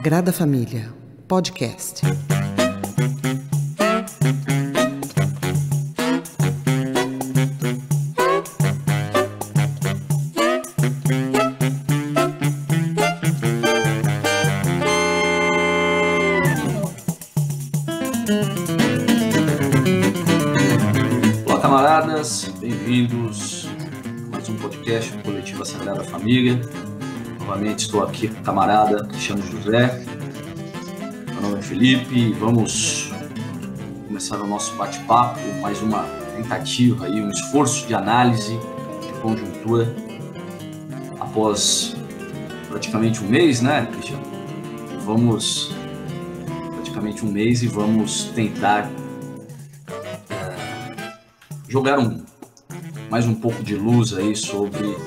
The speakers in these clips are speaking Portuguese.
Sagrada Família, podcast. Olá, camaradas, bem-vindos a mais um podcast do Coletivo Sagrada Família. Novamente estou aqui com o camarada Cristiano José. Meu nome é Felipe e vamos começar o nosso bate-papo, mais uma tentativa aí, um esforço de análise de conjuntura após praticamente um mês, né, Cristiano? Vamos praticamente um mês e vamos tentar jogar mais um pouco de luz aí sobre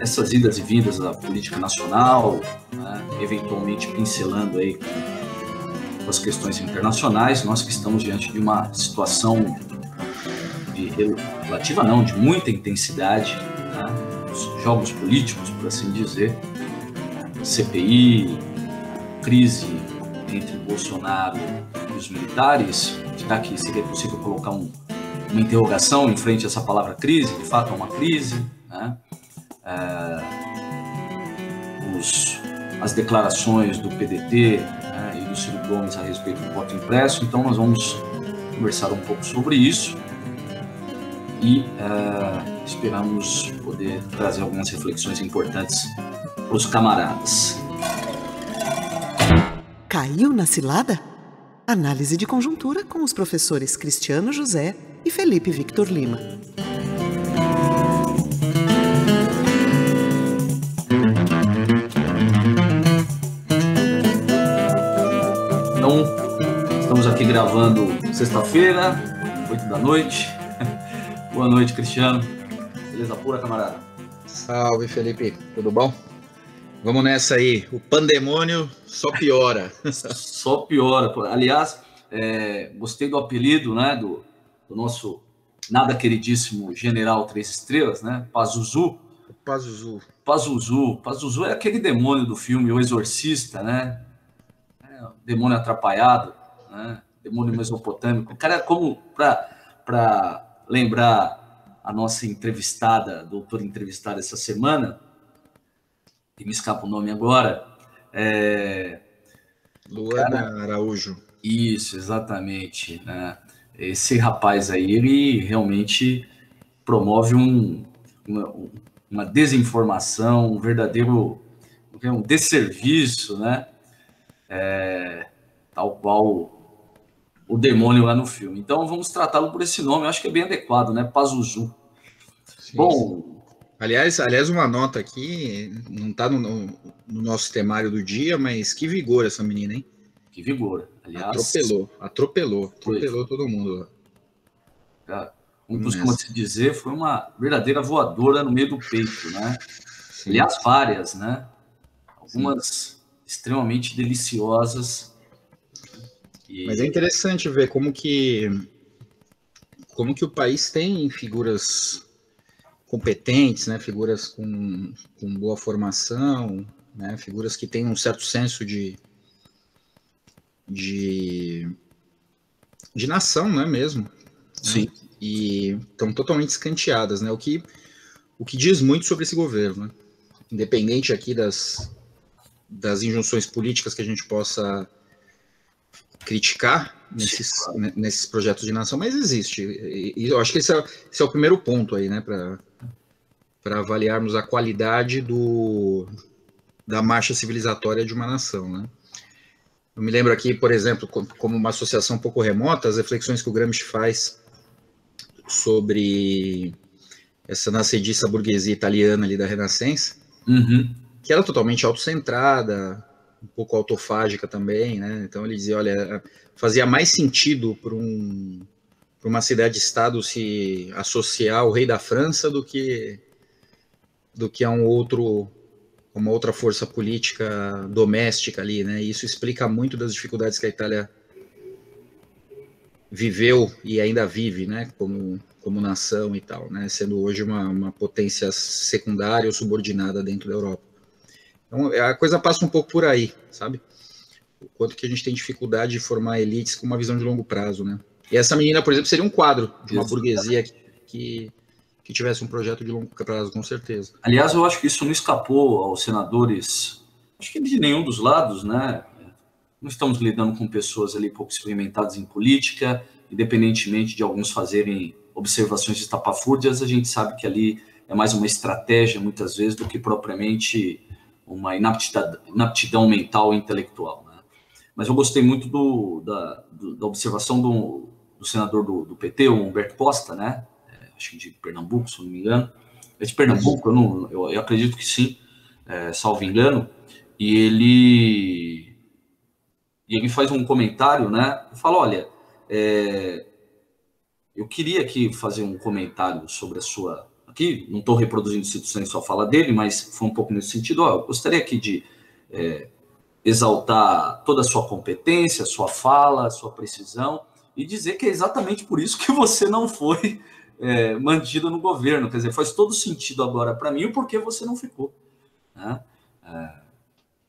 essas idas e vindas da política nacional, né, eventualmente pincelando aí com as questões internacionais. Nós que estamos diante de uma situação de muita intensidade, né, os jogos políticos, por assim dizer, CPI, crise entre Bolsonaro e os militares. Será que seria possível colocar uma interrogação em frente a essa palavra crise? De fato é uma crise, né? As declarações do PDT, né, e do Ciro Gomes a respeito do voto impresso. Então nós vamos conversar um pouco sobre isso e esperamos poder trazer algumas reflexões importantes para os camaradas. Caiu na cilada? Análise de conjuntura com os professores Cristiano José e Felipe Victor Lima. Então, estamos aqui gravando sexta-feira, 8 da noite. Boa noite, Cristiano. Beleza pura, camarada? Salve, Felipe. Tudo bom? Vamos nessa aí. O pandemônio só piora. Só piora. Aliás, gostei do apelido, né, do nosso nada queridíssimo General Três Estrelas, né? Pazuzu. Pazuzu é aquele demônio do filme O Exorcista, né? Demônio atrapalhado, né? Demônio mesopotâmico. O cara, como para lembrar a nossa entrevistada, doutora entrevistada essa semana, que me escapa o nome agora, Luana Araújo. Isso, exatamente, né? Esse rapaz aí, ele realmente promove uma desinformação, um verdadeiro desserviço, né? Tal qual o demônio lá no filme. Então vamos tratá-lo por esse nome, eu acho que é bem adequado, né? Pazuzu. Sim, Bom... sim. Aliás, uma nota aqui, não está no nosso temário do dia, mas que vigor essa menina, hein? Que vigor. Aliás, atropelou todo mundo lá. Como costuma se dizer, foi uma verdadeira voadora no meio do peito, né? Sim. Aliás, várias, né? Algumas extremamente deliciosas. Mas é interessante ver como que o país tem figuras competentes, né? Figuras com boa formação, né? Figuras que têm um certo senso de nação, não é mesmo? Sim. Né? E estão totalmente escanteadas, né? O que diz muito sobre esse governo, né? Independente aqui das injunções políticas que a gente possa criticar nesses projetos de nação, mas existe. E eu acho que esse é o primeiro ponto aí, né? Para avaliarmos a qualidade da marcha civilizatória de uma nação, né? Eu me lembro aqui, por exemplo, como uma associação um pouco remota, as reflexões que o Gramsci faz sobre essa nascediça burguesia italiana ali da Renascença, que era totalmente autocentrada, um pouco autofágica também, né? Então ele dizia, olha, fazia mais sentido para uma cidade-estado se associar ao rei da França do que a uma outra força política doméstica ali, né? E isso explica muito das dificuldades que a Itália viveu e ainda vive, né? Como nação e tal, né? Sendo hoje uma potência secundária ou subordinada dentro da Europa. Então, a coisa passa um pouco por aí, sabe? O quanto que a gente tem dificuldade de formar elites com uma visão de longo prazo, né? E essa menina, por exemplo, seria um quadro de uma burguesia que tivesse um projeto de longo prazo, com certeza. Aliás, eu acho que isso não escapou aos senadores, acho que de nenhum dos lados, né? Não estamos lidando com pessoas ali pouco experimentadas em política, independentemente de alguns fazerem observações estapafúrdias, a gente sabe que ali é mais uma estratégia, muitas vezes, do que propriamente uma inaptidão mental e intelectual, né? Mas eu gostei muito da observação do senador do PT, o Humberto Costa, né? Acho que de Pernambuco, se não me engano. É de Pernambuco, eu acredito que sim, salvo engano. E ele faz um comentário, né? E fala, olha, eu queria aqui fazer um comentário sobre a sua... Aqui, não estou reproduzindo citações só fala dele, mas foi um pouco nesse sentido. Eu gostaria aqui de exaltar toda a sua competência, a sua fala, a sua precisão, e dizer que é exatamente por isso que você não foi mantido no governo. Quer dizer, faz todo sentido agora para mim o porquê você não ficou, né?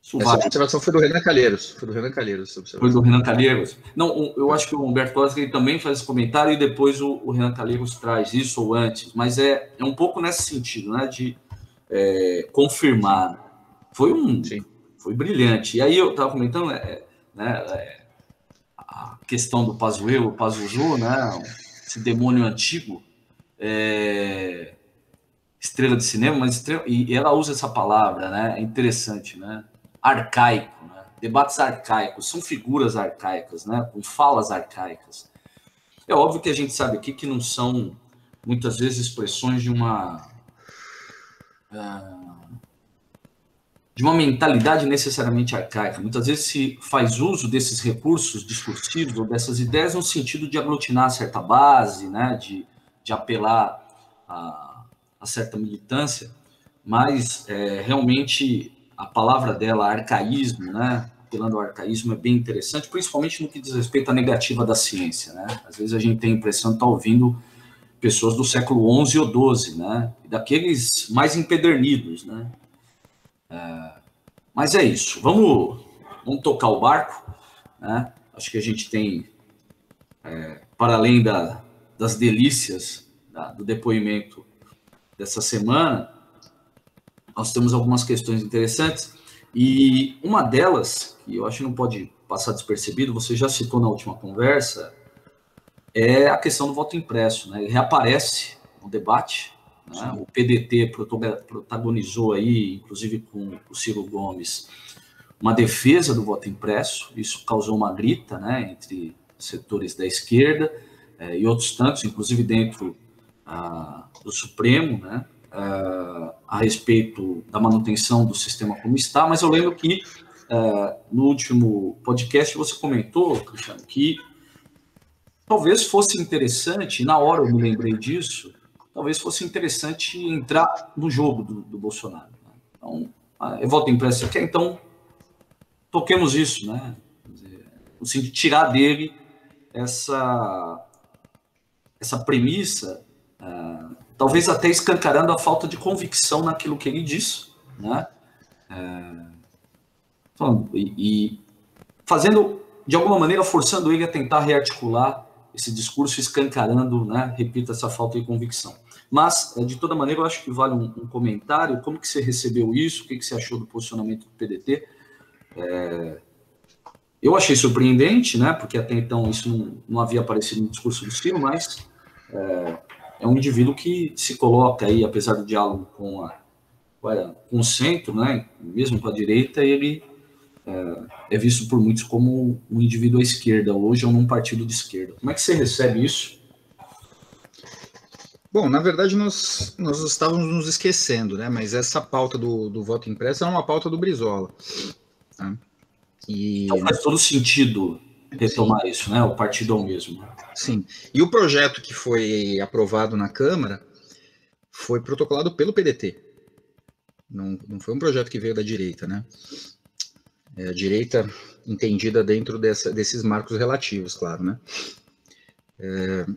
Essa observação foi do Renan Calheiros. Foi do Renan Calheiros. Não, eu acho que o Humberto Costa também faz esse comentário e depois o Renan Calheiros traz isso ou antes, mas é um pouco nesse sentido, né, de confirmar. Foi brilhante. E aí eu estava comentando a questão do Pazuello, Pazuzu, né, esse demônio antigo, estrela de cinema, mas e ela usa essa palavra, né, é interessante, né? Arcaico, né? Debates arcaicos, são figuras arcaicas, né? Com falas arcaicas. É óbvio que a gente sabe aqui que não são, muitas vezes, expressões de uma mentalidade necessariamente arcaica. Muitas vezes se faz uso desses recursos discursivos ou dessas ideias no sentido de aglutinar certa base, né? de apelar a certa militância, mas realmente... A palavra dela, arcaísmo, né? Apelando ao arcaísmo, é bem interessante, principalmente no que diz respeito à negativa da ciência, né? Às vezes a gente tem a impressão de estar ouvindo pessoas do século XI ou XII, né? Daqueles mais empedernidos, né? Mas é isso. Vamos tocar o barco, né? Acho que a gente tem, para além das delícias do depoimento dessa semana, nós temos algumas questões interessantes, e uma delas, que eu acho que não pode passar despercebido, você já citou na última conversa, é a questão do voto impresso, né? Ele reaparece no debate, né? O PDT protagonizou aí, inclusive com o Ciro Gomes, uma defesa do voto impresso. Isso causou uma grita, né, entre setores da esquerda e outros tantos, inclusive dentro do Supremo, né? A respeito da manutenção do sistema como está, mas eu lembro que no último podcast você comentou, Cristiano, que talvez fosse interessante, na hora eu me lembrei disso, talvez fosse interessante entrar no jogo do Bolsonaro, né? Então, voto impresso você quer, então toquemos isso, né? No sentido de tirar dele essa premissa, talvez até escancarando a falta de convicção naquilo que ele diz, né? E fazendo, de alguma maneira, forçando ele a tentar rearticular esse discurso, escancarando, né, repito, essa falta de convicção. Mas, de toda maneira, eu acho que vale um comentário. Como que você recebeu isso? O que você achou do posicionamento do PDT? Eu achei surpreendente, né, porque até então isso não havia aparecido no discurso do Ciro, mas... é um indivíduo que se coloca aí, apesar do diálogo com o centro, né, mesmo com a direita, ele é visto por muitos como um indivíduo à esquerda, hoje ou num partido de esquerda. Como é que você recebe isso? Bom, na verdade nós estávamos nos esquecendo, né, mas essa pauta do voto impresso é uma pauta do Brizola. Tá? Então faz todo sentido retomar isso, né? O partido é o mesmo. Sim. E o projeto que foi aprovado na Câmara foi protocolado pelo PDT. Não foi um projeto que veio da direita, né? A direita entendida dentro desses marcos relativos, claro, né?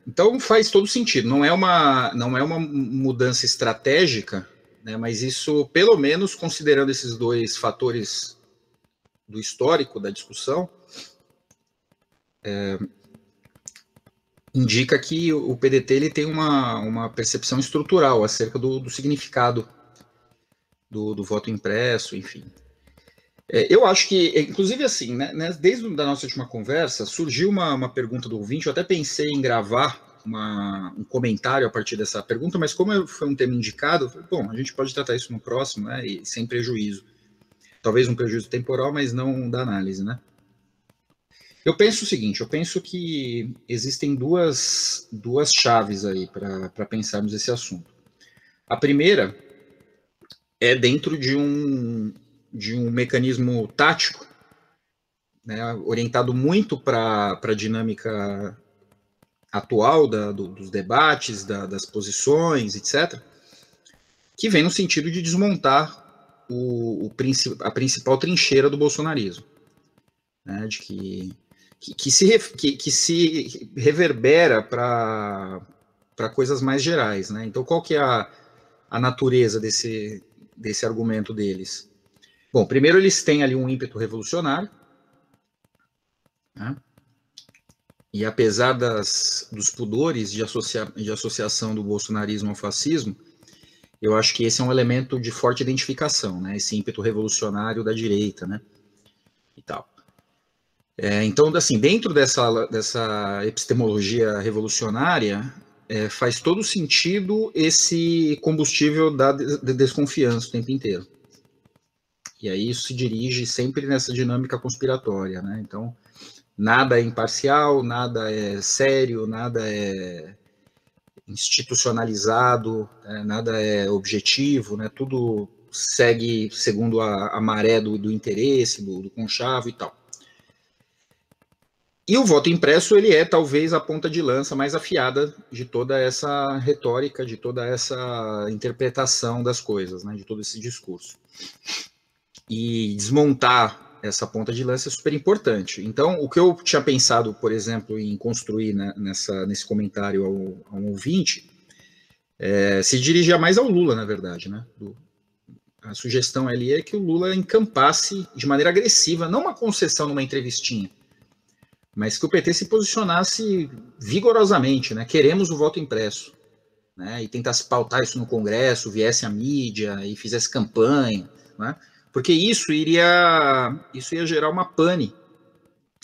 Então faz todo sentido. Não é uma mudança estratégica né? Mas isso, pelo menos, considerando esses dois fatores do histórico da discussão, indica que o PDT ele tem uma percepção estrutural acerca do significado do voto impresso, enfim. Eu acho que, inclusive assim, né, desde a nossa última conversa, surgiu uma pergunta do ouvinte, eu até pensei em gravar um comentário a partir dessa pergunta, mas como foi um tema indicado, eu falei, bom, a gente pode tratar isso no próximo, né, e sem prejuízo. Talvez um prejuízo temporal, mas não da análise, né. Eu penso o seguinte, eu penso que existem duas chaves aí para pensarmos esse assunto. A primeira é dentro de um mecanismo tático, né, orientado muito para a dinâmica atual dos debates, das posições, etc., que vem no sentido de desmontar a principal trincheira do bolsonarismo, né, de que se reverbera para coisas mais gerais, né? Então, qual que é a natureza desse argumento deles? Bom, primeiro eles têm ali um ímpeto revolucionário, né? E apesar dos pudores de associação do bolsonarismo ao fascismo, eu acho que esse é um elemento de forte identificação, né? Esse ímpeto revolucionário da direita, né? E tal. Então, assim, dentro dessa epistemologia revolucionária, faz todo sentido esse combustível da desconfiança o tempo inteiro. E aí isso se dirige sempre nessa dinâmica conspiratória, né? Então, nada é imparcial, nada é sério, nada é institucionalizado, nada é objetivo, né? Tudo segue segundo a maré do interesse, do conchavo e tal. E o voto impresso, ele é talvez a ponta de lança mais afiada de toda essa retórica, de toda essa interpretação das coisas, né? De todo esse discurso. E desmontar essa ponta de lança é super importante. Então, o que eu tinha pensado, por exemplo, em construir, né, nesse comentário ao ouvinte, se dirigia mais ao Lula, na verdade, né? A sugestão ali é que o Lula encampasse de maneira agressiva, não uma concessão numa entrevistinha, mas que o PT se posicionasse vigorosamente, né? Queremos o voto impresso, né? E tentasse pautar isso no Congresso, viesse a mídia e fizesse campanha, né? Porque isso ia gerar uma pane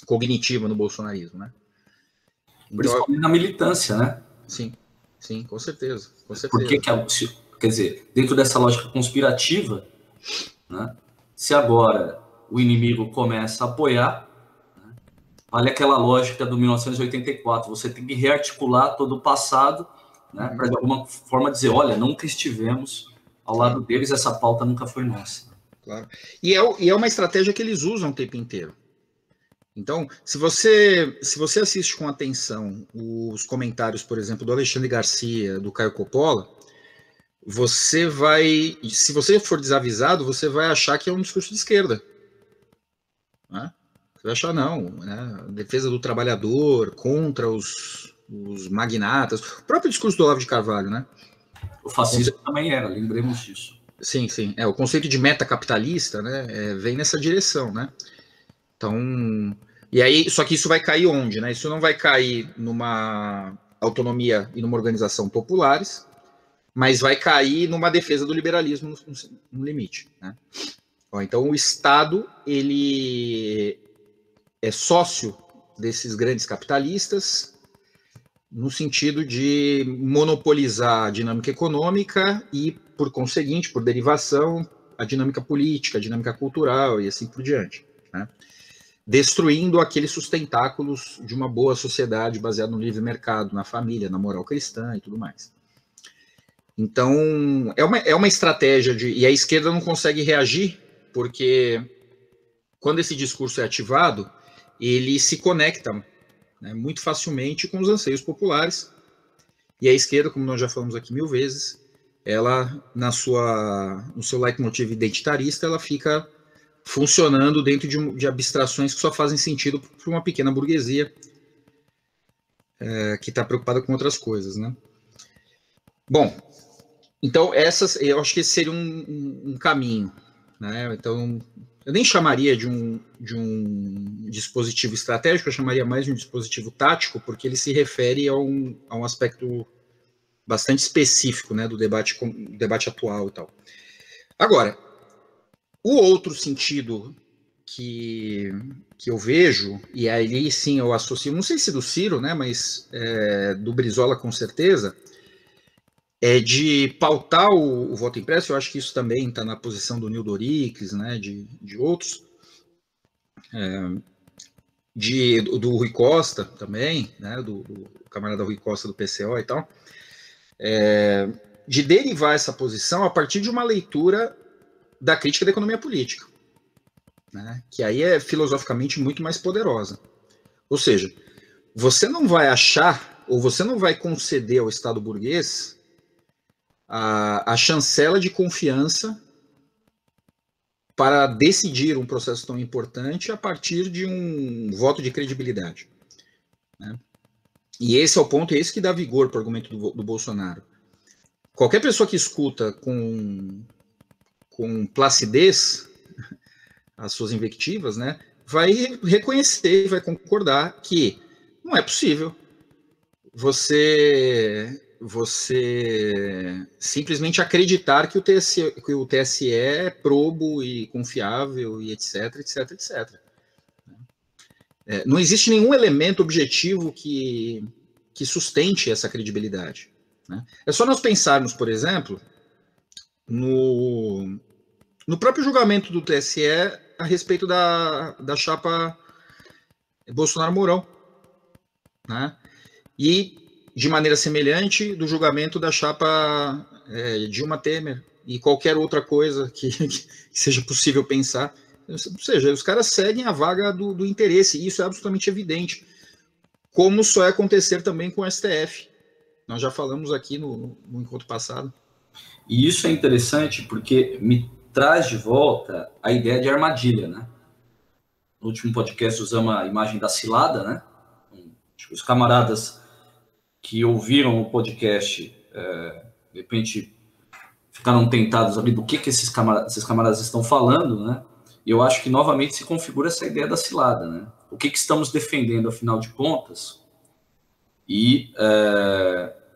cognitiva no bolsonarismo, né? Então, principalmente na militância, né? Sim, com certeza. Porque, quer dizer, dentro dessa lógica conspirativa, né, se agora o inimigo começa a apoiar, né, vale aquela lógica do 1984, você tem que rearticular todo o passado, né, para de alguma forma dizer, olha, nunca estivemos ao lado deles, essa pauta nunca foi nossa. Claro. E é uma estratégia que eles usam o tempo inteiro. Então, se você assiste com atenção os comentários, por exemplo, do Alexandre Garcia, do Caio Coppola, se você for desavisado, você vai achar que é um discurso de esquerda. Né? Você vai achar, não, né? Defesa do trabalhador, contra os magnatas. O próprio discurso do Olavo de Carvalho, né? O fascismo também era, lembremos disso. Sim. O conceito de meta capitalista, né, vem nessa direção, né? Então, e aí, só que isso vai cair onde, né? Isso não vai cair numa autonomia e numa organização populares, mas vai cair numa defesa do liberalismo no limite, né? Então, o Estado, ele é sócio desses grandes capitalistas no sentido de monopolizar a dinâmica econômica e, por conseguinte, por derivação, a dinâmica política, a dinâmica cultural e assim por diante, né? Destruindo aqueles sustentáculos de uma boa sociedade baseada no livre mercado, na família, na moral cristã e tudo mais. Então, é uma estratégia e a esquerda não consegue reagir, porque quando esse discurso é ativado, ele se conecta, né, muito facilmente com os anseios populares, e a esquerda, como nós já falamos aqui 1000 vezes, ela, no seu leitmotiv identitarista, ela fica funcionando dentro de abstrações que só fazem sentido para uma pequena burguesia que está preocupada com outras coisas, né? Bom, Então, eu acho que esse seria um caminho, né? Então, eu nem chamaria de um dispositivo estratégico, eu chamaria mais de um dispositivo tático, porque ele se refere a um aspecto bastante específico, né, do debate atual e tal. Agora, o outro sentido que eu vejo, e aí sim eu associo, não sei se do Ciro, né, mas do Brizola com certeza, é de pautar o voto impresso. Eu acho que isso também está na posição do Nildo Orix, né, de outros, do Rui Costa também, né, do camarada Rui Costa do PCO e tal, de derivar essa posição a partir de uma leitura da crítica da economia política, né, que aí é filosoficamente muito mais poderosa. Ou seja, você não vai achar, ou você não vai conceder ao Estado burguês a chancela de confiança para decidir um processo tão importante a partir de um voto de credibilidade, né? E esse é o ponto, é esse que dá vigor para o argumento do Bolsonaro. Qualquer pessoa que escuta com placidez as suas invectivas, né, vai reconhecer, vai concordar que não é possível você simplesmente acreditar que o TSE é probo e confiável e etc, etc, etc. Não existe nenhum elemento objetivo que sustente essa credibilidade, né? É só nós pensarmos, por exemplo, no próprio julgamento do TSE a respeito da chapa Bolsonaro-Mourão, né? E, de maneira semelhante, do julgamento da chapa Dilma Temer e qualquer outra coisa que seja possível pensar. Ou seja, os caras seguem a vaga do interesse, e isso é absolutamente evidente, como só é acontecer também com o STF. Nós já falamos aqui no encontro passado. E isso é interessante porque me traz de volta a ideia de armadilha, né? No último podcast usamos a imagem da cilada, né? Os camaradas que ouviram o podcast, de repente, ficaram tentados ali do que esses camaradas estão falando, né? E eu acho que novamente se configura essa ideia da cilada, né? O que estamos defendendo, afinal de contas, e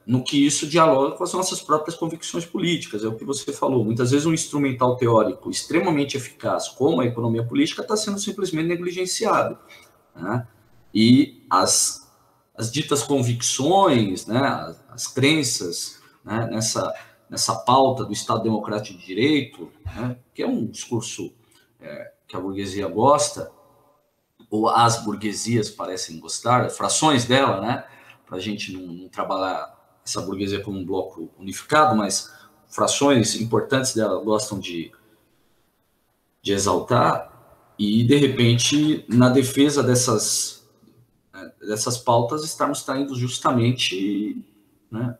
no que isso dialoga com as nossas próprias convicções políticas. É o que você falou. Muitas vezes um instrumental teórico extremamente eficaz, como a economia política, está sendo simplesmente negligenciado, né? E as ditas convicções, né, as crenças, né, nessa pauta do Estado Democrático de Direito, né, que é um discurso que a burguesia gosta, ou as burguesias parecem gostar, frações dela, né, para a gente não trabalhar essa burguesia como um bloco unificado, mas frações importantes dela gostam de exaltar, e, de repente, na defesa dessas pautas, estarmos traindo justamente, né,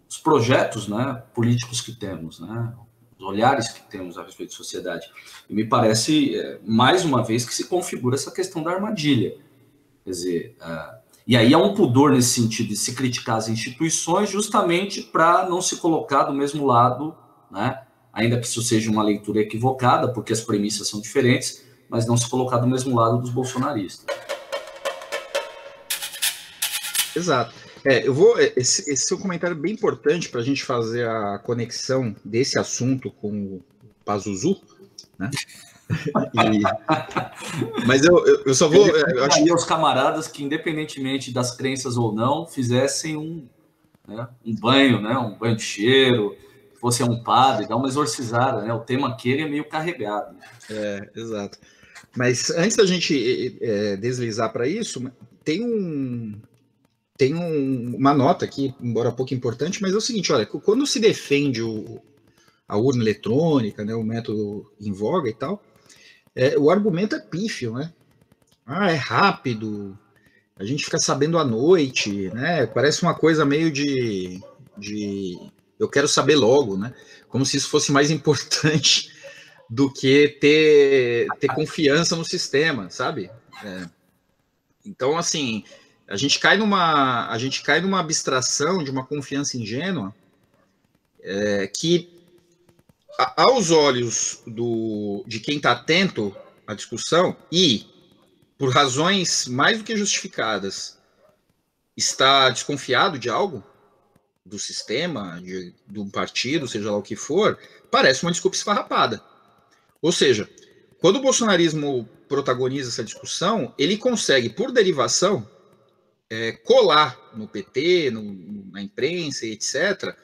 os projetos, né, políticos que temos, né, os olhares que temos a respeito da sociedade. E me parece, mais uma vez, que se configura essa questão da armadilha. Quer dizer, e aí há um pudor nesse sentido de se criticar as instituições justamente para não se colocar do mesmo lado, né, ainda que isso seja uma leitura equivocada, porque as premissas são diferentes, mas não se colocar do mesmo lado dos bolsonaristas. Exato. Esse seu comentário é bem importante para a gente fazer a conexão desse assunto com o Pazuzu, né? Mas eu só vou... Eu acho que os camaradas que, independentemente das crenças ou não, fizessem um banho, né? Um banho de cheiro, fosse um padre, dar uma exorcizada, né? O tema aquele é meio carregado. Exato. Mas antes da gente deslizar para isso, tem uma nota aqui, embora pouco importante, mas é o seguinte: olha, quando se defende a urna eletrônica, né, o método em voga e tal, o argumento é pífio, né? É rápido, a gente fica sabendo à noite, né? Parece uma coisa meio de eu quero saber logo, né? Como se isso fosse mais importante do que ter confiança no sistema, sabe? Então, assim, a gente cai numa abstração de uma confiança ingênua que, aos olhos de quem está atento à discussão e, por razões mais do que justificadas, está desconfiado de algo, do sistema, de um partido, seja lá o que for, parece uma desculpa esfarrapada. Ou seja, quando o bolsonarismo protagoniza essa discussão, ele consegue, por derivação, colar no PT, na imprensa, etc.,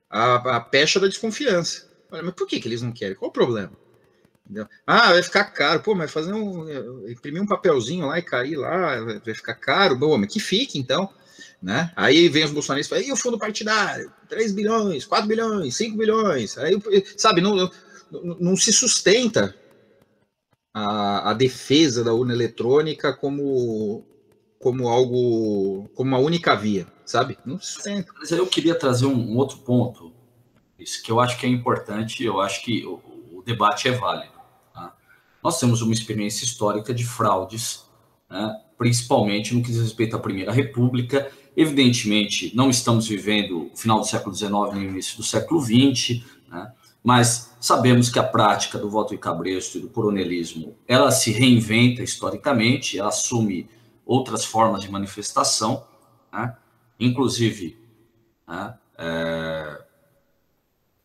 a pecha da desconfiança. Olha, mas por que eles não querem? Qual o problema? Entendeu? Vai ficar caro. Pô, mas imprimir um papelzinho lá e cair lá, vai ficar caro. Bom, mas que fique, então. Né? Aí vem os bolsonaristas e falam, e o fundo partidário? 3 bilhões, 4 bilhões, 5 bilhões. Aí, sabe, não se sustenta a defesa da urna eletrônica como algo, como uma única via, sabe? Não se sustenta. Mas aí eu queria trazer um outro ponto, isso que eu acho que é importante, eu acho que o debate é válido. Tá? Nós temos uma experiência histórica de fraudes, né? Principalmente no que diz respeito à Primeira República. Evidentemente, não estamos vivendo o final do século XIX nem o início do século XX, né? Mas sabemos que a prática do voto em cabresto e do coronelismo, ela se reinventa historicamente, ela assume outras formas de manifestação, né? Inclusive, né,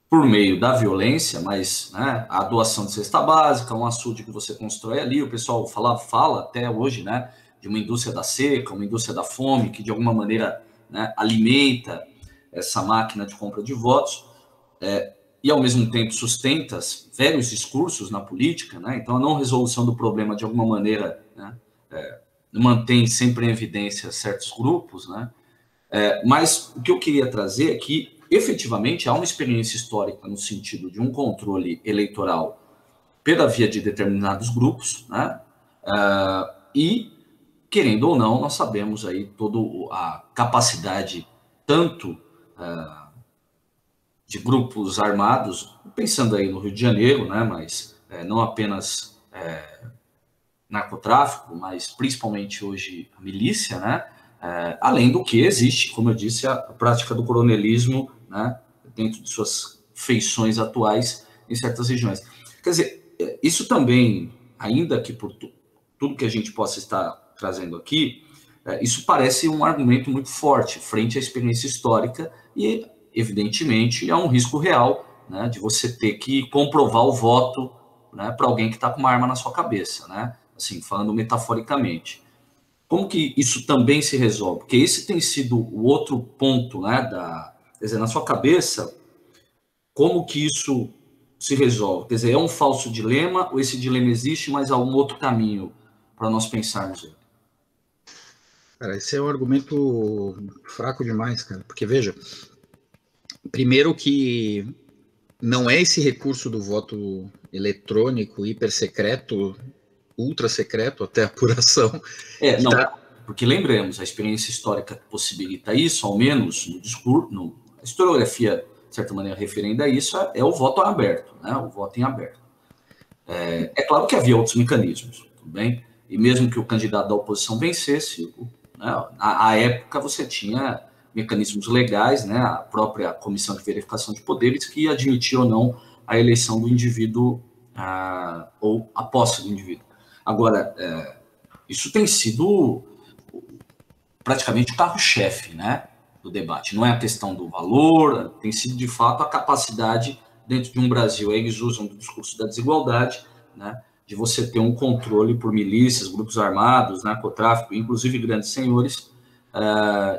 por meio da violência, mas, né, a doação de cesta básica, um açude que você constrói ali, o pessoal fala até hoje, né, de uma indústria da seca, uma indústria da fome, que de alguma maneira, né, alimenta essa máquina de compra de votos, e ao mesmo tempo sustenta velhos discursos na política, né? Então a não resolução do problema de alguma maneira, né, mantém sempre em evidência certos grupos, né? Mas o que eu queria trazer é que efetivamente há uma experiência histórica no sentido de um controle eleitoral pela via de determinados grupos, né? E querendo ou não, nós sabemos aí toda a capacidade tanto de grupos armados, pensando aí no Rio de Janeiro, né, mas não apenas narcotráfico, mas principalmente hoje a milícia, né, além do que existe, como eu disse, a prática do coronelismo, né, dentro de suas feições atuais em certas regiões. Quer dizer, isso também, ainda que por tudo que a gente possa estar trazendo aqui, isso parece um argumento muito forte frente à experiência histórica e, evidentemente, há um risco real, né, de você ter que comprovar o voto, né, para alguém que está com uma arma na sua cabeça, né, assim, falando metaforicamente. Como que isso também se resolve? Porque esse tem sido o outro ponto, né, quer dizer, na sua cabeça, como que isso se resolve? Quer dizer, é um falso dilema ou esse dilema existe, mas há um outro caminho para nós pensarmos ele? Cara, esse é um argumento fraco demais, cara, porque veja, primeiro que não é esse recurso do voto eletrônico, hipersecreto, ultra secreto, até apuração. Não, porque lembremos, a experiência histórica que possibilita isso, ao menos no discurso, a historiografia, de certa maneira, referendo a isso, é o voto aberto, né? O voto em aberto. É claro que havia outros mecanismos, tudo bem? E mesmo que o candidato da oposição vencesse, né, à época você tinha mecanismos legais, né, a própria Comissão de Verificação de Poderes, que admitia ou não a eleição do indivíduo ou a posse do indivíduo. Agora, isso tem sido praticamente o carro-chefe, né, do debate. Não é a questão do valor, tem sido, de fato, a capacidade, dentro de um Brasil, aí eles usam o discurso da desigualdade, né, de você ter um controle por milícias, grupos armados, narcotráfico, inclusive grandes senhores,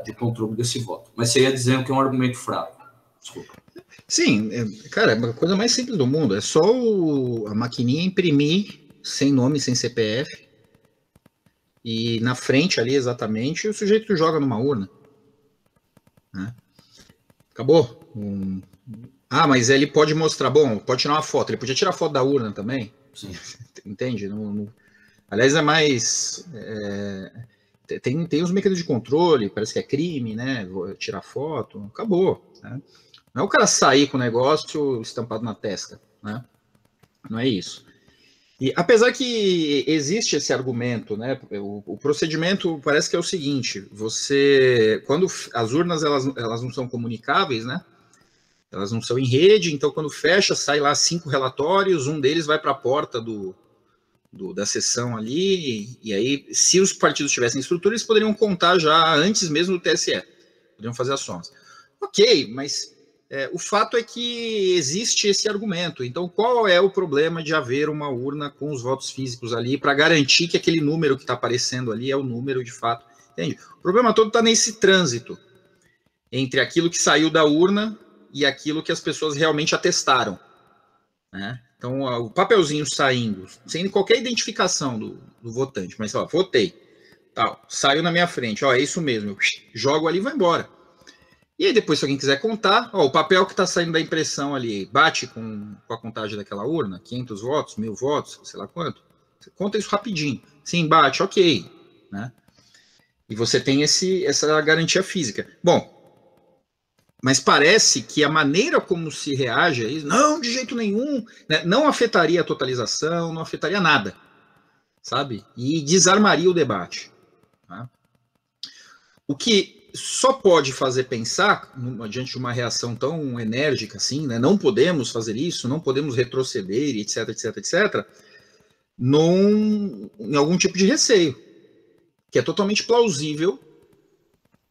de controle desse voto. Mas você ia dizendo que é um argumento fraco. Desculpa. Sim, cara, é a coisa mais simples do mundo. É só a maquininha imprimir sem nome, sem CPF, e na frente ali exatamente o sujeito joga numa urna, né? Acabou. Mas ele pode mostrar, pode tirar uma foto, ele podia tirar foto da urna também. Sim. Entende? Aliás, é mais tem os mecanismos de controle, parece que é crime, né? Tirar foto, acabou, né? Não é o cara sair com o negócio estampado na testa, né? Não é isso. E apesar que existe esse argumento, né, o procedimento parece que é o seguinte: quando as urnas elas não são comunicáveis, né, Elas não são em rede, então quando fecha, sai lá 5 relatórios, um deles vai para a porta da sessão ali, e aí, se os partidos tivessem estrutura, eles poderiam contar já antes mesmo do TSE, poderiam fazer as somas. Ok, mas o fato é que existe esse argumento. Então, qual é o problema de haver uma urna com os votos físicos ali para garantir que aquele número que está aparecendo ali é o número de fato? Entende? O problema todo está nesse trânsito entre aquilo que saiu da urna e aquilo que as pessoas realmente atestaram, né? Então, o papelzinho saindo, sem qualquer identificação do votante, mas, ó, votei, tal, saiu na minha frente, ó, é isso mesmo, eu jogo ali e vou embora. E aí depois, se alguém quiser contar, ó, o papel que está saindo da impressão ali, bate com a contagem daquela urna, 500 votos, 1000 votos, sei lá quanto, você conta isso rapidinho. Sim, bate, ok, né? E você tem essa garantia física. Bom, mas parece que a maneira como se reage a isso, não, de jeito nenhum, né, não afetaria a totalização, não afetaria nada, sabe? E desarmaria o debate. Tá? O que só pode fazer pensar, diante de uma reação tão enérgica assim, né, não podemos fazer isso, não podemos retroceder, etc, etc, etc, em algum tipo de receio, que é totalmente plausível.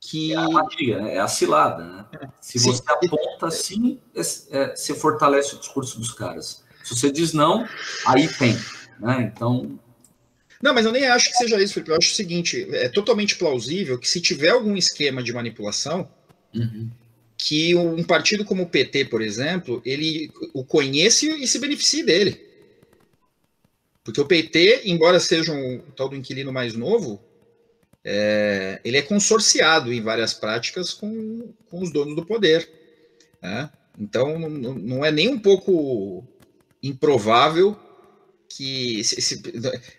Que... É a armadilha, né? É a cilada, né? Se você aponta assim, você fortalece o discurso dos caras. Se você diz não, aí tem, né? Então... Não, mas eu nem acho que seja isso, Felipe. Eu acho o seguinte, é totalmente plausível que se tiver algum esquema de manipulação, que um partido como o PT, por exemplo, ele o conheça e se beneficie dele. Porque o PT, embora seja um tal do inquilino mais novo, ele é consorciado em várias práticas com os donos do poder, né? Então não é nem um pouco improvável que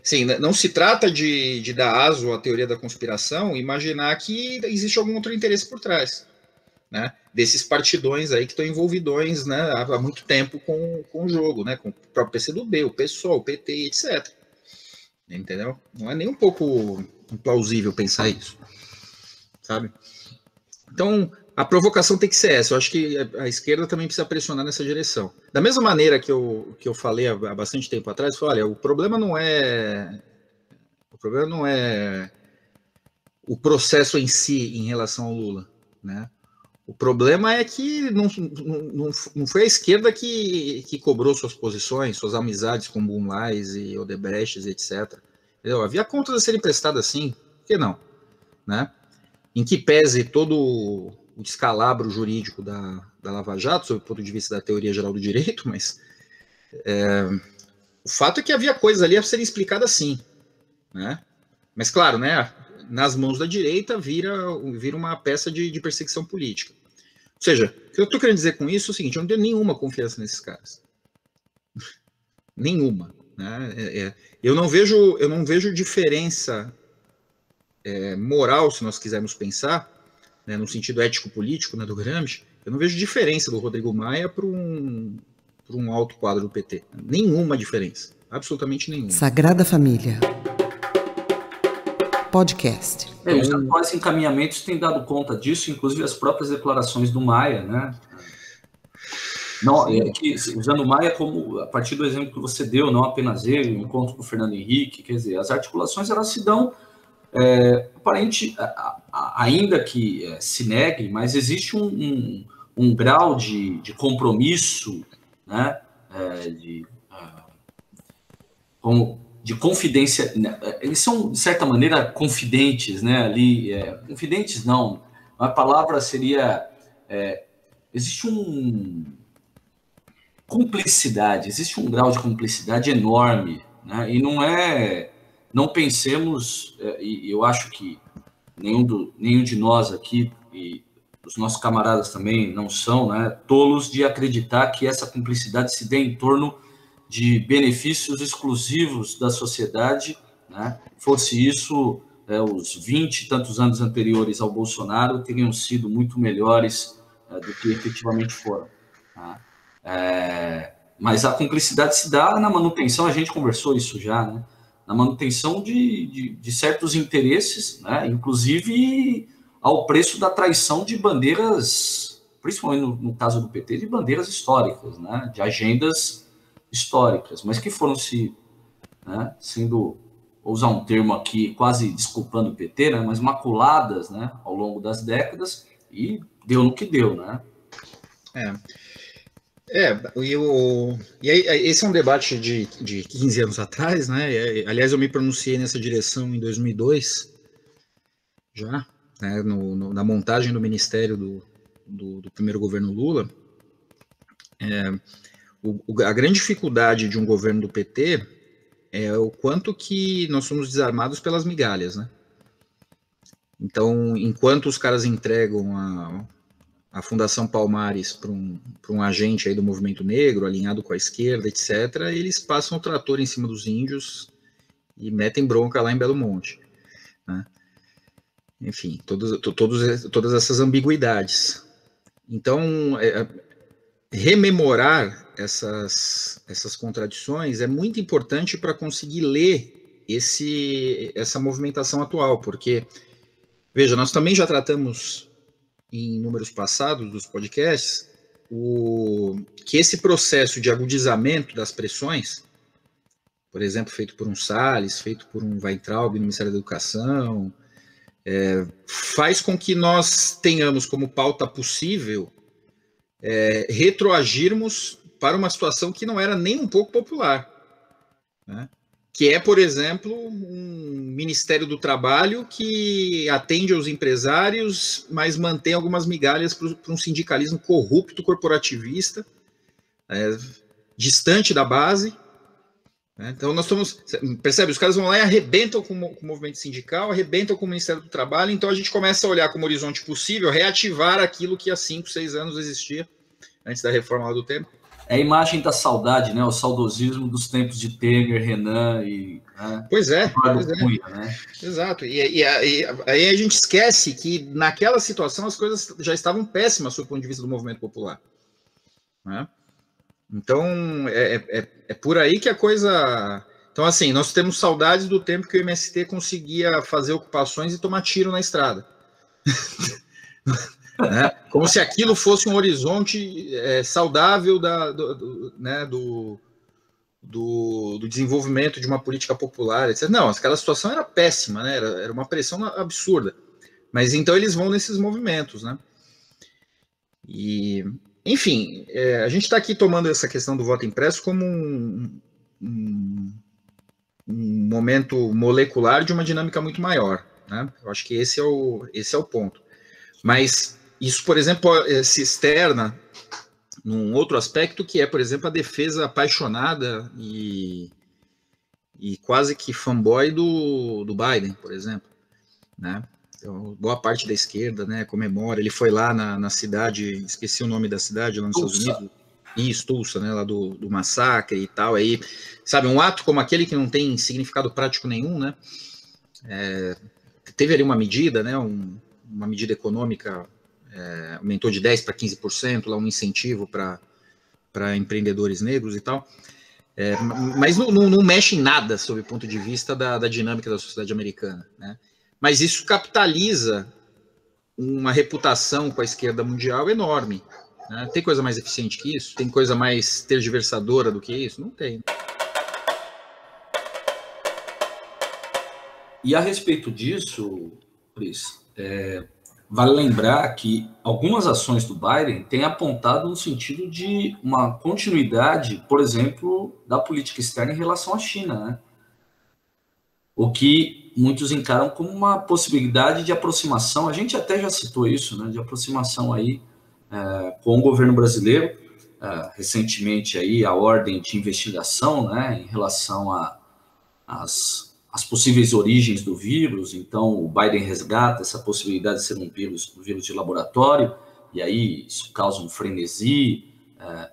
assim, não se trata de dar aso à teoria da conspiração, imaginar que existe algum outro interesse por trás, né? Desses partidões aí que estão envolvidões, né, há muito tempo com o jogo, né? Com o próprio PCdoB, o PSOL, o PT, etc. Entendeu? Não é nem um pouco implausível pensar isso, sabe? Então, a provocação tem que ser essa. Eu acho que a esquerda também precisa pressionar nessa direção. Da mesma maneira que eu falei há bastante tempo atrás, foi, olha, o problema não é o processo em si em relação ao Lula, né? O problema é que não foi a esquerda que cobrou suas posições, suas amizades com Bunlais e Odebrecht, etc. Entendeu? Havia contas a serem prestadas sim, por que não? Né? Em que pese todo o descalabro jurídico da Lava Jato, sob o ponto de vista da teoria geral do direito, mas o fato é que havia coisas ali a serem explicadas sim. Né? Mas claro, né, nas mãos da direita vira uma peça de perseguição política. Ou seja, o que eu estou querendo dizer com isso é o seguinte, eu não tenho nenhuma confiança nesses caras. Nenhuma. Né? Eu não vejo diferença moral, se nós quisermos pensar, né, no sentido ético-político, né, do Gramsci, eu não vejo diferença do Rodrigo Maia para um alto quadro do PT. Nenhuma diferença. Absolutamente nenhuma. Sagrada Família. Podcast. Os atuais encaminhamentos têm dado conta disso, inclusive as próprias declarações do Maia, né? Não, usando o Maia como, a partir do exemplo que você deu, não apenas ele, o encontro com o Fernando Henrique, quer dizer, as articulações elas se dão, aparente, ainda que se negue, mas existe um grau de compromisso, né? De confidência, eles são, de certa maneira, confidentes, né, ali, confidentes não, a palavra seria, existe cumplicidade, existe um grau de cumplicidade enorme, né, e não pensemos, e eu acho que nenhum de nós aqui, e os nossos camaradas também não são, né, tolos de acreditar que essa cumplicidade se dê em torno de benefícios exclusivos da sociedade, né? Fosse isso, os 20 e tantos anos anteriores ao Bolsonaro teriam sido muito melhores do que efetivamente foram. Tá? Mas a cumplicidade se dá na manutenção, a gente conversou isso já, né? Na manutenção de certos interesses, né? Inclusive ao preço da traição de bandeiras principalmente no caso do PT, de bandeiras históricas, né, de agendas históricas, mas que foram sendo, vou usar um termo aqui, quase desculpando o PT, né, mas maculadas, né, ao longo das décadas, e deu no que deu, né? E aí, esse é um debate de 15 anos atrás, né? Aliás, eu me pronunciei nessa direção em 2002, já, né, na montagem do ministério do primeiro governo Lula. A grande dificuldade de um governo do PT é o quanto que nós somos desarmados pelas migalhas, né? Então, enquanto os caras entregam a Fundação Palmares para um agente aí do movimento negro, alinhado com a esquerda, etc., eles passam o trator em cima dos índios e metem bronca lá em Belo Monte, né? Enfim, todas essas ambiguidades. Então, rememorar essas contradições é muito importante para conseguir ler essa movimentação atual, porque, veja, nós também já tratamos em números passados dos podcasts que esse processo de agudizamento das pressões, por exemplo, feito por um Salles, feito por um Weintraub no Ministério da Educação, faz com que nós tenhamos como pauta possível retroagirmos para uma situação que não era nem um pouco popular, né? Que é, por exemplo, um Ministério do Trabalho que atende aos empresários, mas mantém algumas migalhas para um sindicalismo corrupto, corporativista, distante da base. Então, nós estamos... Percebe? Os caras vão lá e arrebentam com o movimento sindical, arrebentam com o Ministério do Trabalho, então a gente começa a olhar como horizonte possível, reativar aquilo que há 5, 6 anos existia, antes da reforma lá do tempo. É a imagem da saudade, né? O saudosismo dos tempos de Temer, Renan e... Né? Pois é. Cunha, né? Exato. E aí a gente esquece que naquela situação as coisas já estavam péssimas do ponto de vista do movimento popular, né? Então, é por aí que a coisa... Então, assim, nós temos saudades do tempo que o MST conseguia fazer ocupações e tomar tiro na estrada. Né? Como se aquilo fosse um horizonte saudável do desenvolvimento de uma política popular, etc. Não, aquela situação era péssima, né? Era uma pressão absurda. Mas então eles vão nesses movimentos, né? E, enfim, a gente está aqui tomando essa questão do voto impresso como um momento molecular de uma dinâmica muito maior, né? Eu acho que esse é o ponto. Mas isso, por exemplo, se externa num outro aspecto que é, por exemplo, a defesa apaixonada e quase que fanboy do Biden, por exemplo, né? Então, boa parte da esquerda, né, comemora. Ele foi lá na cidade, esqueci o nome da cidade lá nos Estados Unidos. Isso, Tulsa, né, lá do massacre e tal. Aí, sabe, um ato como aquele que não tem significado prático nenhum, né? Teve ali uma medida, né, uma medida econômica, aumentou de 10% para 15%, lá um incentivo para empreendedores negros e tal, mas não mexe em nada sob o ponto de vista da dinâmica da sociedade americana, né? Mas isso capitaliza uma reputação com a esquerda mundial enorme, né? Tem coisa mais eficiente que isso? Tem coisa mais tergiversadora do que isso? Não tem. E a respeito disso, Cris, vale lembrar que algumas ações do Biden têm apontado no sentido de uma continuidade, por exemplo, da política externa em relação à China, né? O que muitos encaram como uma possibilidade de aproximação, a gente até já citou isso, né, de aproximação aí com o governo brasileiro, recentemente aí a ordem de investigação, né, em relação às possíveis origens do vírus. Então o Biden resgata essa possibilidade de ser um vírus de laboratório, e aí isso causa um frenesi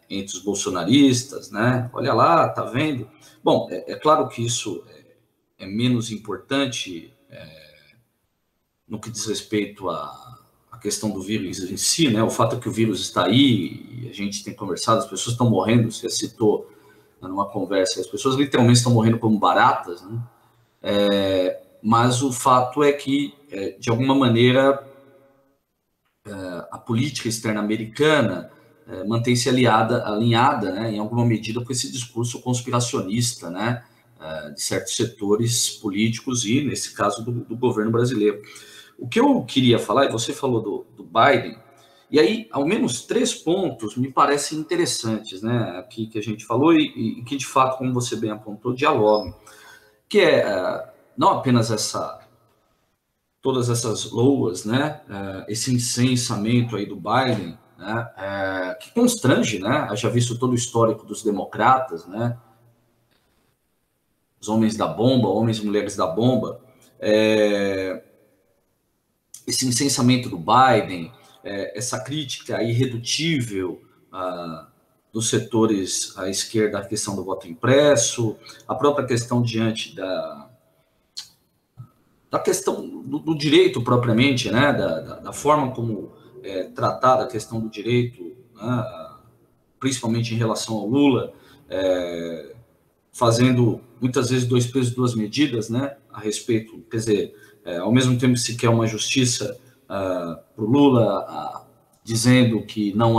entre os bolsonaristas, né? Olha lá, tá vendo? Bom, é claro que isso é menos importante no que diz respeito à questão do vírus em si, né? O fato é que o vírus está aí, e a gente tem conversado, as pessoas estão morrendo, você citou numa conversa, as pessoas literalmente estão morrendo como baratas, né? Mas o fato é que, de alguma maneira, a política externa americana mantém-se alinhada, né, em alguma medida, com esse discurso conspiracionista, né, de certos setores políticos e, nesse caso, do governo brasileiro. O que eu queria falar, e você falou do Biden, e aí, ao menos 3 pontos me parecem interessantes, né, aqui que a gente falou e que, de fato, como você bem apontou, dialogam, que é não apenas todas essas loas, né, esse incensamento aí do Biden, né, que constrange, né, haja visto todo o histórico dos democratas, né, os homens da bomba, homens e mulheres da bomba, esse incensamento do Biden, essa crítica irredutível dos setores à esquerda à questão do voto impresso, a própria questão diante da questão do direito propriamente, né, da forma como tratada a questão do direito, né, principalmente em relação ao Lula, fazendo muitas vezes 2 pesos, 2 medidas, né, a respeito, quer dizer, ao mesmo tempo que se quer uma justiça para o Lula, dizendo que não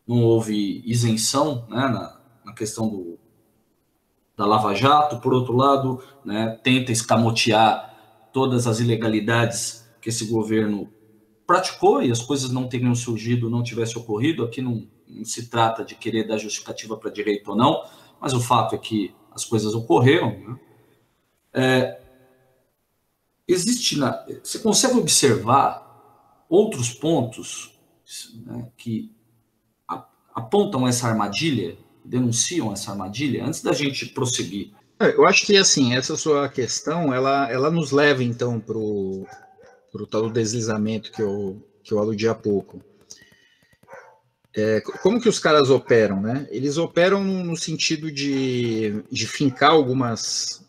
houve isenção, né, na questão da Lava Jato, por outro lado, né, tenta escamotear todas as ilegalidades que esse governo praticou e as coisas não teriam surgido, não tivesse ocorrido. Aqui não se trata de querer dar justificativa para a direita ou não, mas o fato é que as coisas ocorreram, né? Você consegue observar outros pontos, né, que apontam essa armadilha, denunciam essa armadilha, antes da gente prosseguir? Eu acho que, assim, essa sua questão, ela nos leva, então, para o tal deslizamento que eu aludi há pouco. Como que os caras operam, né? Eles operam no sentido de fincar algumas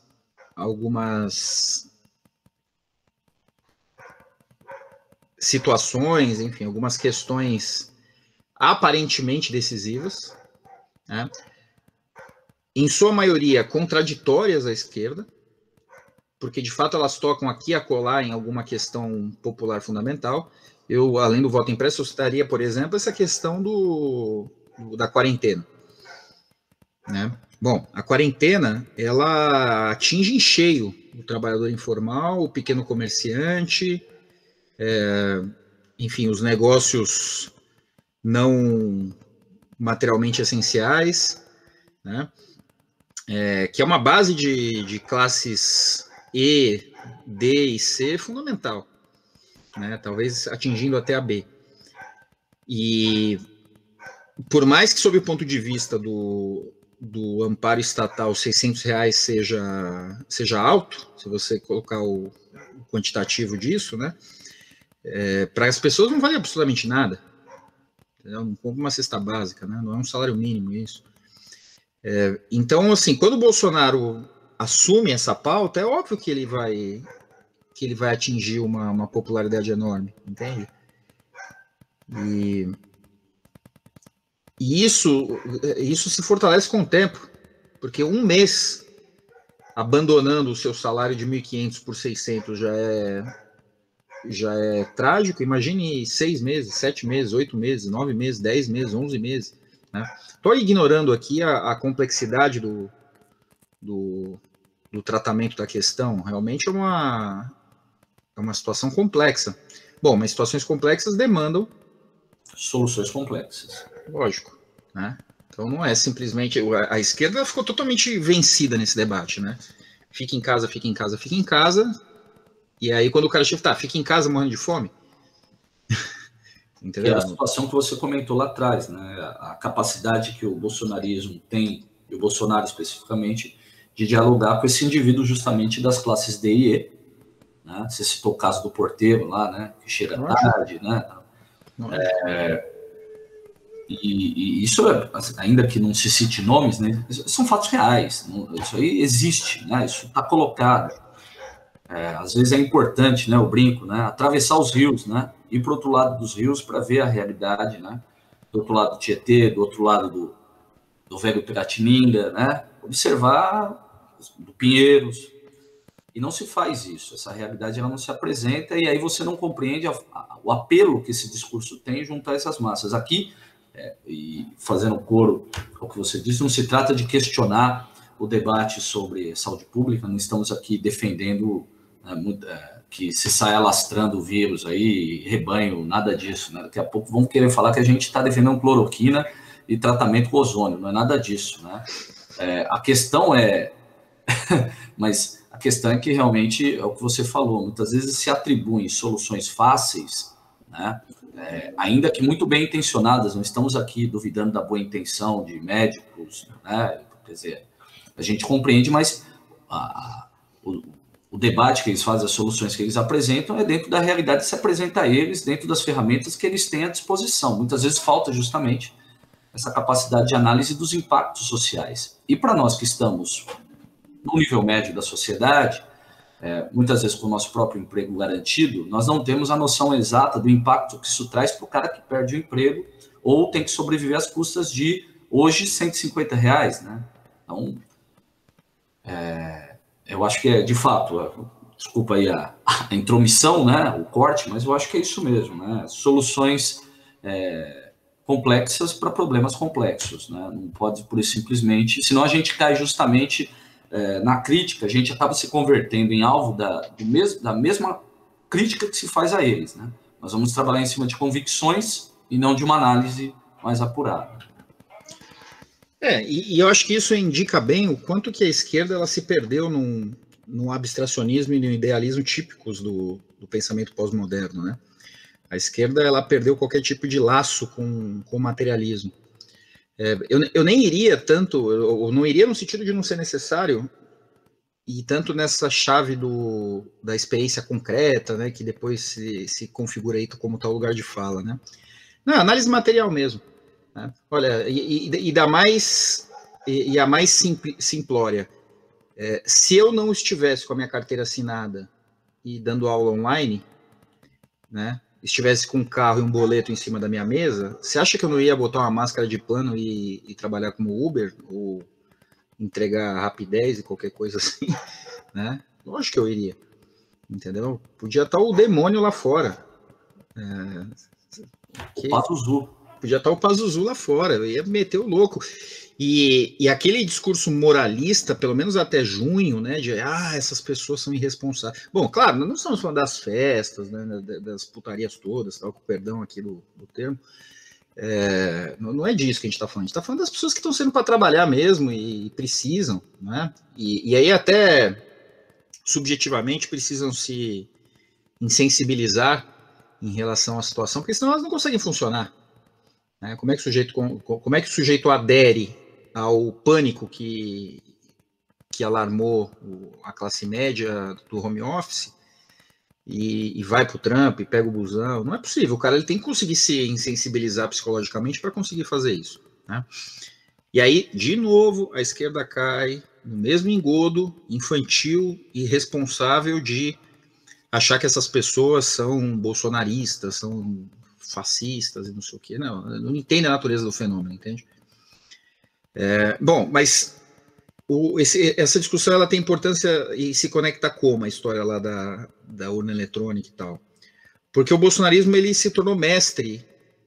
situações, enfim, algumas questões aparentemente decisivas, né? Em sua maioria contraditórias à esquerda, porque de fato elas tocam aqui e acolá em alguma questão popular fundamental. Eu, além do voto impresso, eu citaria, por exemplo, essa questão da quarentena, né? Bom, a quarentena, ela atinge em cheio o trabalhador informal, o pequeno comerciante, enfim, os negócios não materialmente essenciais, né? Que é uma base de classes E, D e C fundamental, né? Talvez atingindo até a B. E por mais que, sob o ponto de vista do amparo estatal, R$600 seja alto, se você colocar o quantitativo disso, né? Para as pessoas não vale absolutamente nada. Não compra uma cesta básica, né? Não é um salário mínimo isso. Então, assim, quando o Bolsonaro assume essa pauta, é óbvio que ele vai atingir uma popularidade enorme, entende? E isso se fortalece com o tempo, porque um mês abandonando o seu salário de 1.500 por 600 já é trágico. Imagine 6 meses, 7 meses, 8 meses, 9 meses, 10 meses, 11 meses, né? Estou ignorando aqui a complexidade do tratamento da questão. Realmente é uma situação complexa. Bom, mas situações complexas demandam soluções complexas. Lógico, né? Então não é simplesmente... A esquerda ficou totalmente vencida nesse debate, né? Fica em casa, fica em casa, fica em casa. E aí quando o cara chega, fica em casa morrendo de fome. Entendeu? Que é a situação que você comentou lá atrás, né? A capacidade que o bolsonarismo tem, e o Bolsonaro especificamente, de dialogar com esse indivíduo justamente das classes D e E, né? Você citou o caso do porteiro lá, né? Que chega tarde, né? E isso, ainda que não se cite nomes, né? São fatos reais. Isso aí existe, né? Isso está colocado. Às vezes é importante, né? Eu brinco, né? Atravessar os rios, né? Ir para o outro lado dos rios para ver a realidade, né? Do outro lado do Tietê, do outro lado do velho Piratininga, né? Observar do Pinheiros, E não se faz isso, essa realidade ela não se apresenta, e aí você não compreende o apelo que esse discurso tem junto a essas massas. Aqui, e fazendo coro ao que você disse, não se trata de questionar o debate sobre saúde pública, não estamos aqui defendendo que se saia alastrando o vírus aí, rebanho, nada disso, né? Daqui a pouco vão querer falar que a gente está defendendo cloroquina e tratamento com ozônio, não é nada disso, né? A questão é... Mas a questão é que realmente é o que você falou, muitas vezes se atribuem soluções fáceis, né? Ainda que muito bem intencionadas, não estamos aqui duvidando da boa intenção de médicos, né? Quer dizer, a gente compreende, mas o debate que eles fazem, as soluções que eles apresentam é dentro da realidade que se apresenta a eles, dentro das ferramentas que eles têm à disposição. Muitas vezes falta justamente essa capacidade de análise dos impactos sociais. E para nós que estamos no nível médio da sociedade, muitas vezes com o nosso próprio emprego garantido, nós não temos a noção exata do impacto que isso traz para o cara que perde o emprego ou tem que sobreviver às custas de, hoje, R$150, né? Então, eu acho que de fato, desculpa aí a intromissão, né, o corte, mas eu acho que é isso mesmo, né? Soluções complexas para problemas complexos, né? Não pode, por isso, simplesmente... Senão a gente cai justamente... na crítica, a gente acaba se convertendo em alvo da mesma crítica que se faz a eles, né? Nós vamos trabalhar em cima de convicções e não de uma análise mais apurada. E eu acho que isso indica bem o quanto que a esquerda ela se perdeu num abstracionismo e no idealismo típicos do pensamento pós-moderno, né? A esquerda ela perdeu qualquer tipo de laço com o materialismo. Eu nem iria tanto, eu não iria no sentido de não ser necessário, e tanto nessa chave da experiência concreta, né, que depois se configura aí como tal lugar de fala, né? Não, análise material mesmo, né? Olha, a mais simplória, se eu não estivesse com a minha carteira assinada e dando aula online, né, estivesse com um carro e um boleto em cima da minha mesa, você acha que eu não ia botar uma máscara de pano e trabalhar como Uber, ou entregar Rapidez e qualquer coisa assim, né? Lógico que eu iria, entendeu? Podia estar o demônio lá fora. O Pazuzu. Podia estar o Pazuzu lá fora, eu ia meter o louco. E aquele discurso moralista, pelo menos até junho, né, de essas pessoas são irresponsáveis. Bom, claro, nós não estamos falando das festas, né, das putarias todas, tal, com perdão aqui do termo. Não é disso que a gente está falando. A gente está falando das pessoas que estão sendo para trabalhar mesmo e precisam, né? E aí até subjetivamente precisam se insensibilizar em relação à situação, porque senão elas não conseguem funcionar. Né? Como é que o sujeito adere ao pânico que alarmou a classe média do home office e vai para o Trump e pega o busão? Não é possível. O cara ele tem que conseguir se insensibilizar psicologicamente para conseguir fazer isso. Né? E aí, de novo, a esquerda cai no mesmo engodo infantil e irresponsável de achar que essas pessoas são bolsonaristas, são fascistas e não sei o quê. Não entende a natureza do fenômeno, entende? Bom, mas essa discussão ela tem importância e se conecta como a história lá da urna eletrônica e tal. Porque o bolsonarismo ele se tornou mestre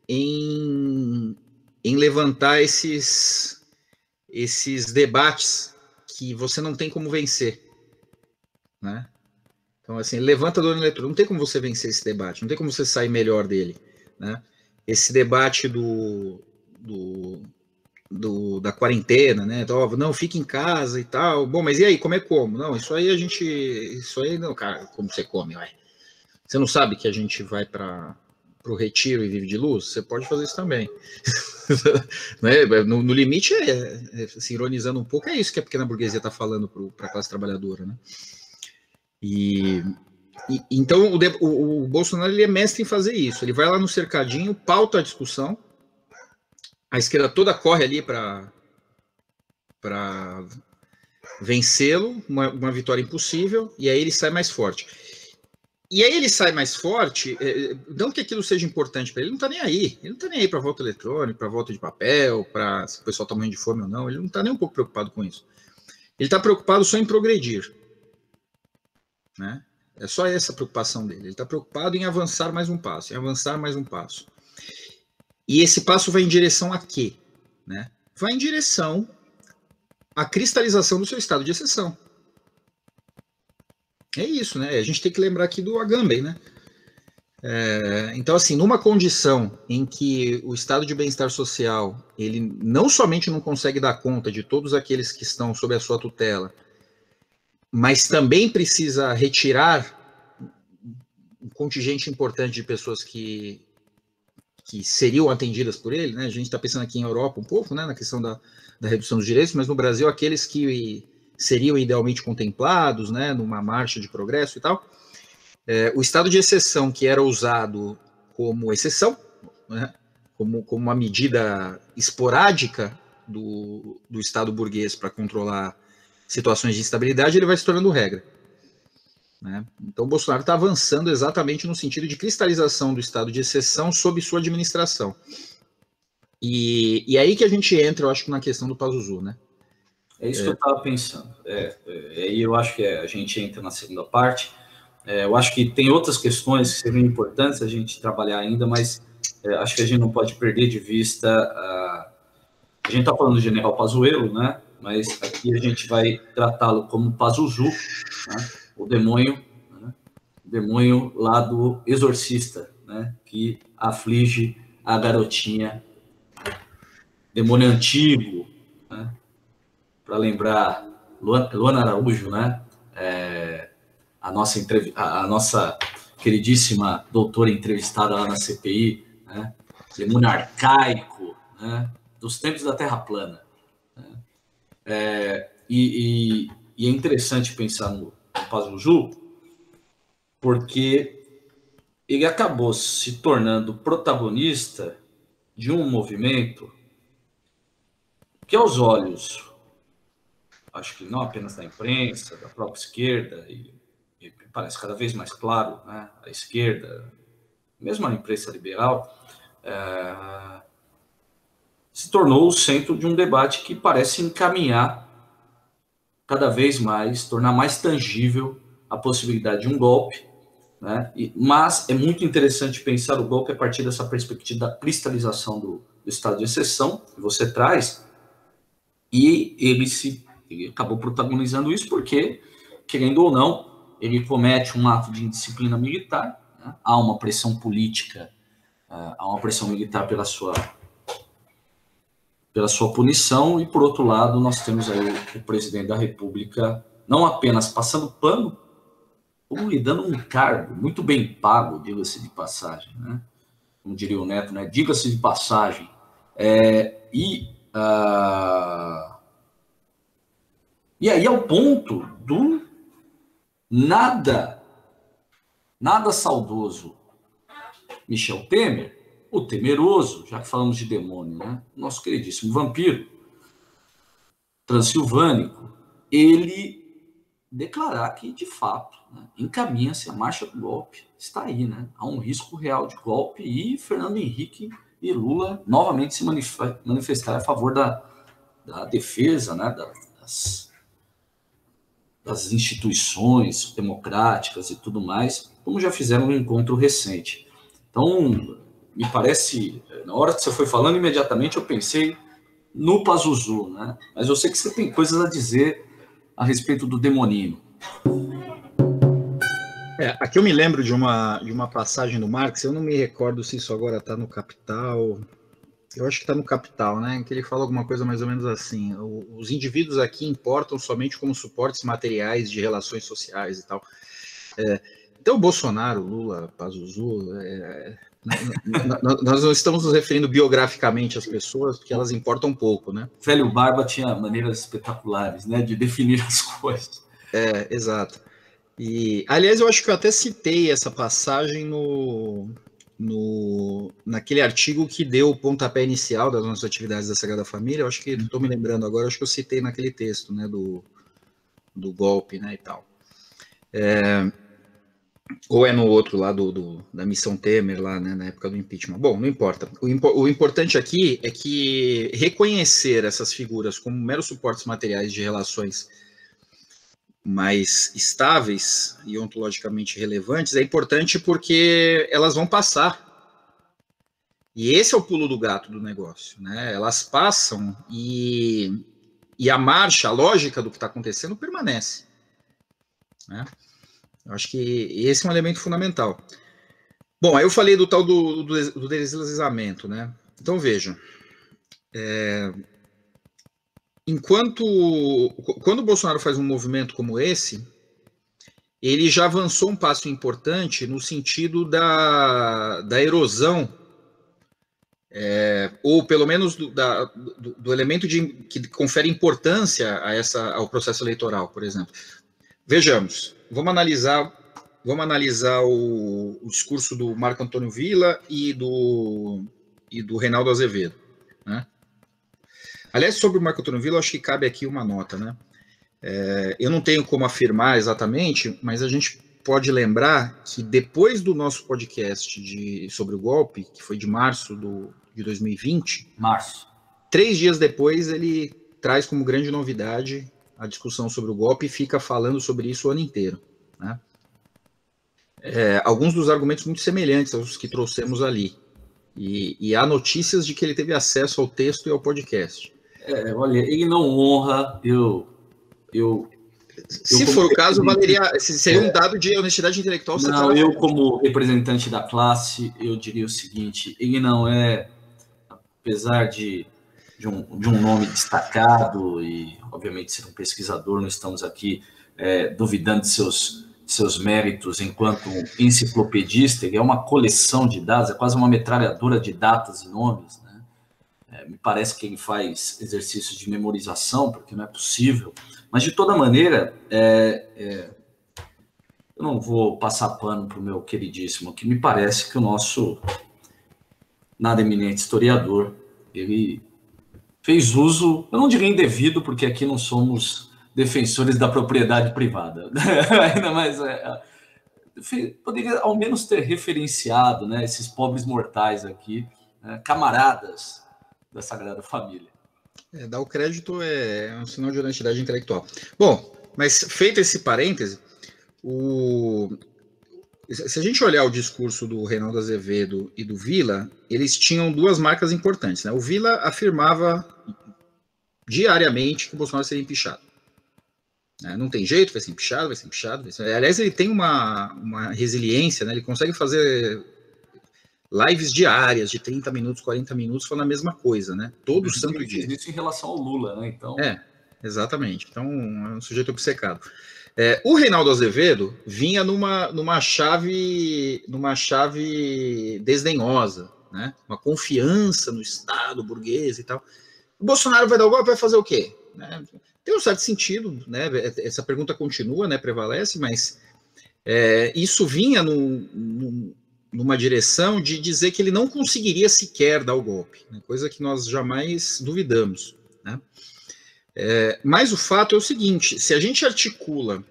em levantar esses debates que você não tem como vencer. Né? Então, assim, levanta da urna eletrônica, não tem como você vencer esse debate, não tem como você sair melhor dele. Né? Esse debate da quarentena, né? Então, não, fica em casa e tal. Bom, mas e aí, como? Não, isso aí não, cara, como você come, vai. Você não sabe que a gente vai para o retiro e vive de luz? Você pode fazer isso também. Né? No limite, se ironizando um pouco, é isso que a pequena burguesia está falando para a classe trabalhadora, né? Então o Bolsonaro ele é mestre em fazer isso. Ele vai lá no cercadinho, pauta a discussão, a esquerda toda corre ali para vencê-lo, uma vitória impossível, e aí ele sai mais forte. E aí ele sai mais forte, não que aquilo seja importante para ele, ele não está nem aí. Ele não está nem aí para voto eletrônico, para voto de papel, para se o pessoal está morrendo de fome ou não. Ele não está nem um pouco preocupado com isso. Ele está preocupado só em progredir. né? É só essa a preocupação dele. Ele está preocupado em avançar mais um passo, em avançar mais um passo. E esse passo vai em direção a quê? Né? Vai em direção à cristalização do seu estado de exceção. É isso, né? A gente tem que lembrar aqui do Agamben, né? Então, assim, numa condição em que o estado de bem-estar social, ele não somente não consegue dar conta de todos aqueles que estão sob a sua tutela, mas também precisa retirar um contingente importante de pessoas que seriam atendidas por ele, né? A gente está pensando aqui em Europa um pouco, né, na questão da redução dos direitos, mas no Brasil aqueles que seriam idealmente contemplados, né, numa marcha de progresso e tal. O estado de exceção, que era usado como exceção, né, como uma medida esporádica do Estado burguês para controlar situações de instabilidade, ele vai se tornando regra. Né? Então, o Bolsonaro está avançando exatamente no sentido de cristalização do estado de exceção sob sua administração. E aí que a gente entra, eu acho, na questão do Pazuzu, né? É isso que eu estava pensando. Aí eu acho que a gente entra na segunda parte. Eu acho que tem outras questões que seriam importantes a gente trabalhar ainda, mas acho que a gente não pode perder de vista. A gente está falando do general Pazuello, né? Mas aqui a gente vai tratá-lo como Pazuzu, né? O demônio, né? O demônio lá do Exorcista, né? Que aflige a garotinha, demônio antigo, né? Para lembrar, Luana Araújo, né? A nossa queridíssima doutora entrevistada lá na CPI, né? Demônio arcaico, né? Dos tempos da Terra plana. E é interessante pensar no Pazuzu, porque ele acabou se tornando protagonista de um movimento que, aos olhos, acho que não apenas da imprensa, da própria esquerda, e parece cada vez mais claro, né, a esquerda, mesmo a imprensa liberal, se tornou o centro de um debate que parece encaminhar cada vez mais, tornar mais tangível a possibilidade de um golpe, né? Mas é muito interessante pensar o golpe a partir dessa perspectiva da cristalização do estado de exceção que você traz, e ele acabou protagonizando isso porque, querendo ou não, ele comete um ato de indisciplina militar, né? Há uma pressão política, há uma pressão militar pela sua punição, e, por outro lado, nós temos aí o presidente da República não apenas passando pano, como lhe dando um cargo muito bem pago, diga-se de passagem, né? Como diria o Neto, né? Diga-se de passagem. E aí, ao ponto do nada saudoso Michel Temer, o temeroso, já que falamos de demônio, né? Nosso queridíssimo vampiro transilvânico, ele declarar que, de fato, né, encaminha-se a marcha do golpe. Está aí, né? Há um risco real de golpe, e Fernando Henrique e Lula novamente se manifestar a favor da defesa, né, das instituições democráticas e tudo mais, como já fizeram no encontro recente. Então, me parece, na hora que você foi falando, imediatamente eu pensei no Pazuzu, né? Mas eu sei que você tem coisas a dizer a respeito do demoninho. Aqui eu me lembro de uma passagem do Marx, eu não me recordo se isso agora está no Capital, eu acho que está no Capital, né? Que ele fala alguma coisa mais ou menos assim: os indivíduos aqui importam somente como suportes materiais de relações sociais e tal. Então, Bolsonaro, Lula, Pazuzu, nós não estamos nos referindo biograficamente às pessoas, porque elas importam pouco, né? Velho Barba tinha maneiras espetaculares, né, de definir as coisas. Exato. E, aliás, eu acho que eu até citei essa passagem naquele artigo que deu o pontapé inicial das nossas atividades da Sagrada Família. Eu acho que, não estou me lembrando agora, acho que eu citei naquele texto, né, do golpe, né, e tal. Ou no outro lá da missão Temer, lá, né, na época do impeachment. Bom, não importa. O importante aqui é que reconhecer essas figuras como meros suportes materiais de relações mais estáveis e ontologicamente relevantes, é importante porque elas vão passar. E esse é o pulo do gato do negócio, né? Elas passam e a marcha, a lógica do que está acontecendo permanece, né? Eu acho que esse é um elemento fundamental. Bom, aí eu falei do tal do deslizamento, né? Então, vejam, quando o Bolsonaro faz um movimento como esse, ele já avançou um passo importante no sentido da erosão, ou pelo menos do elemento que confere importância ao processo eleitoral, por exemplo. Vejamos, vamos analisar o discurso do Marco Antônio Villa e do Reinaldo Azevedo, né? Aliás, sobre o Marco Antônio Villa, acho que cabe aqui uma nota, né? Eu não tenho como afirmar exatamente, mas a gente pode lembrar que depois do nosso podcast sobre o golpe, que foi de março de 2020, 3 dias depois ele traz como grande novidade a discussão sobre o golpe e fica falando sobre isso o ano inteiro, né? Alguns dos argumentos muito semelhantes aos que trouxemos ali. E há notícias de que ele teve acesso ao texto e ao podcast. Olha, ele não honra, se for o caso, seria um dado de honestidade intelectual. Não, eu como representante da classe, eu diria o seguinte: ele não é, apesar de um nome destacado e, obviamente, ser um pesquisador, não estamos aqui duvidando de seus méritos enquanto enciclopedista. Ele é uma coleção de dados, é quase uma metralhadora de datas e nomes, né? Me parece que ele faz exercícios de memorização, porque não é possível. Mas, de toda maneira, eu não vou passar pano para o meu queridíssimo, que me parece que o nosso nada eminente historiador, ele fez uso, eu não diria indevido, porque aqui não somos defensores da propriedade privada, ainda mais poderia ao menos ter referenciado, né, esses pobres mortais aqui, né, camaradas da Sagrada Família. Dar o crédito é um sinal de honestidade intelectual. Bom, mas feito esse parêntese, se a gente olhar o discurso do Reinaldo Azevedo e do Villa, eles tinham 2 marcas importantes, né? O Villa afirmava diariamente que o Bolsonaro seria empichado. Não tem jeito, vai ser empichado, vai ser empichado. Aliás, ele tem uma resiliência, né? Ele consegue fazer lives diárias de 30 minutos, 40 minutos, falando a mesma coisa, né? Todo santo dia. Isso em relação ao Lula, né? Então... exatamente. Então, é um sujeito obcecado. O Reinaldo Azevedo vinha numa chave desdenhosa, né? Uma confiança no Estado burguês e tal. O Bolsonaro vai dar o golpe, vai fazer o quê? Né? Tem um certo sentido, né? Essa pergunta continua, né? Prevalece, mas isso vinha numa direção de dizer que ele não conseguiria sequer dar o golpe, né? Coisa que nós jamais duvidamos, né? Mas o fato é o seguinte: se a gente articula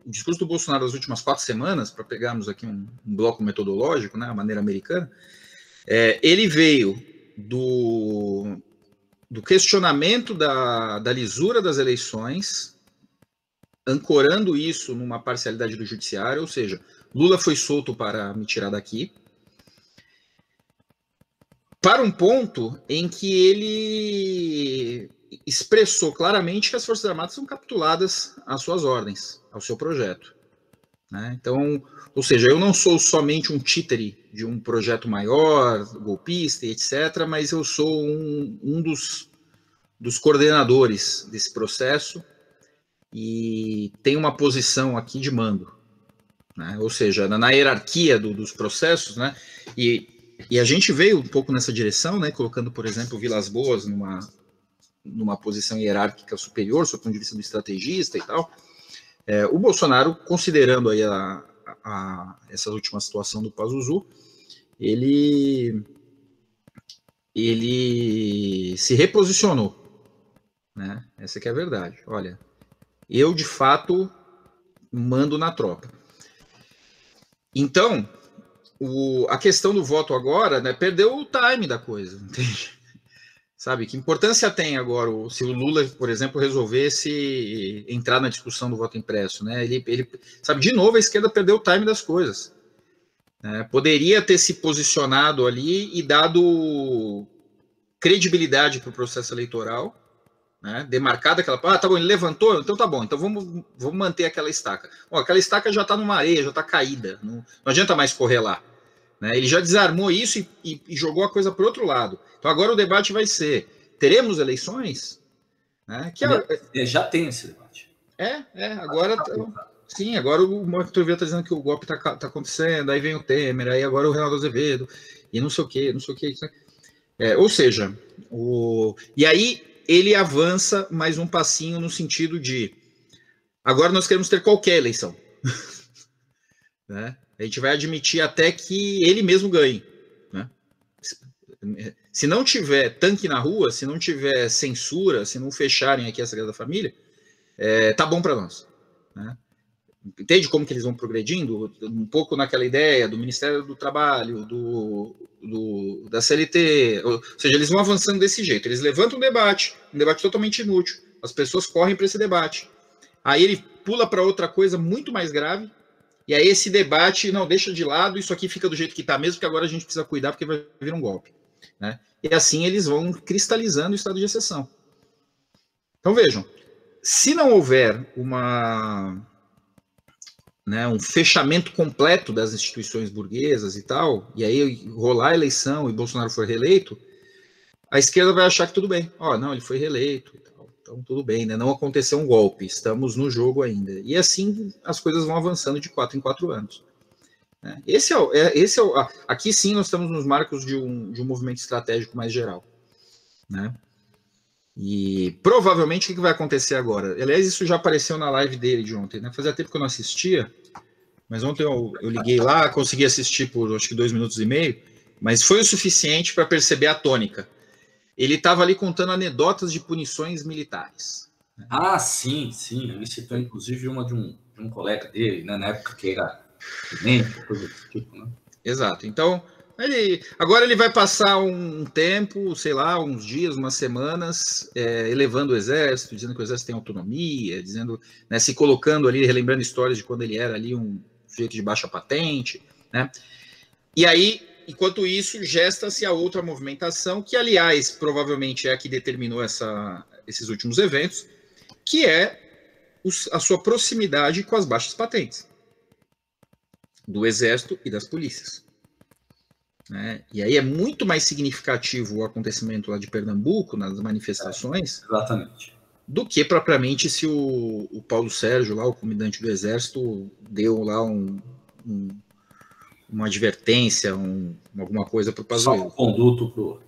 o discurso do Bolsonaro das últimas 4 semanas, para pegarmos aqui um bloco metodológico, né, a maneira americana, ele veio do questionamento da lisura das eleições, ancorando isso numa parcialidade do judiciário, ou seja, Lula foi solto para me tirar daqui, para um ponto em que ele expressou claramente que as Forças Armadas são capituladas às suas ordens, ao seu projeto, né? Então, ou seja, eu não sou somente um títere de um projeto maior, golpista e etc., mas eu sou um dos coordenadores desse processo e tenho uma posição aqui de mando, né? Ou seja, na hierarquia dos processos, né? E a gente veio um pouco nessa direção, né? Colocando, por exemplo, Vilas Boas numa posição hierárquica superior, sob o ponto de vista do estrategista e tal. O Bolsonaro, considerando aí essa última situação do Pazuzu, ele se reposicionou, né? Essa que é a verdade. Olha, eu de fato mando na tropa. Então, a questão do voto agora, né, perdeu o time da coisa, entende? Sabe, que importância tem agora se o Lula, por exemplo, resolvesse entrar na discussão do voto impresso, né? Ele sabe, de novo a esquerda perdeu o time das coisas. Poderia ter se posicionado ali e dado credibilidade para o processo eleitoral, né? Demarcado aquela, tá bom, ele levantou, então tá bom, então vamos manter aquela estaca. Aquela estaca já está numa areia, já está caída, não adianta mais correr lá. Né? Ele já desarmou isso e jogou a coisa para o outro lado. Então agora o debate vai ser, teremos eleições? Né? Já tem esse debate. Agora... Sim, agora o Marco Turvia está dizendo que o golpe está acontecendo, aí vem o Temer, aí agora o Reinaldo Azevedo, e não sei o quê. Ou seja, e aí ele avança mais um passinho no sentido de agora nós queremos ter qualquer eleição. Né? A gente vai admitir até que ele mesmo ganhe. Né? Se não tiver tanque na rua, se não tiver censura, se não fecharem aqui a Sagrada Família, tá bom para nós. Né? Entende como que eles vão progredindo? Um pouco naquela ideia do Ministério do Trabalho, da CLT, ou seja, eles vão avançando desse jeito, eles levantam um debate totalmente inútil, as pessoas correm para esse debate, aí ele pula para outra coisa muito mais grave, e aí esse debate, não, deixa de lado, isso aqui fica do jeito que está mesmo, que agora a gente precisa cuidar porque vai vir um golpe. Né? E assim eles vão cristalizando o estado de exceção. Então vejam, se não houver um fechamento completo das instituições burguesas e tal, e aí rolar a eleição e Bolsonaro for reeleito, a esquerda vai achar que tudo bem. Não, ele foi reeleito e tal, então tudo bem, né? Não aconteceu um golpe, estamos no jogo ainda. E assim as coisas vão avançando de 4 em 4 anos. Aqui sim nós estamos nos marcos de um movimento estratégico mais geral. Né? E provavelmente o que vai acontecer agora? Aliás, isso já apareceu na live dele de ontem, né? Fazia tempo que eu não assistia, mas ontem eu liguei lá, consegui assistir por acho que 2 minutos e meio, mas foi o suficiente para perceber a tônica. Ele estava ali contando anedotas de punições militares. Sim. Ele citou inclusive uma de um colega dele, né? Na época que era coisa desse tipo, né? Exato. Então, agora ele vai passar um tempo, sei lá, uns dias, umas semanas, elevando o exército, dizendo que o exército tem autonomia, dizendo, né, se colocando ali, relembrando histórias de quando ele era ali um sujeito de baixa patente, né? E aí, enquanto isso, gesta-se a outra movimentação, que, aliás, provavelmente é a que determinou esses últimos eventos, que é a sua proximidade com as baixas patentes do exército e das polícias. Né? E aí é muito mais significativo o acontecimento lá de Pernambuco, nas manifestações, exatamente, do que propriamente se o Paulo Sérgio, lá, o comandante do Exército, deu lá uma advertência, alguma coisa para o Pazuello. Só um conduto pro...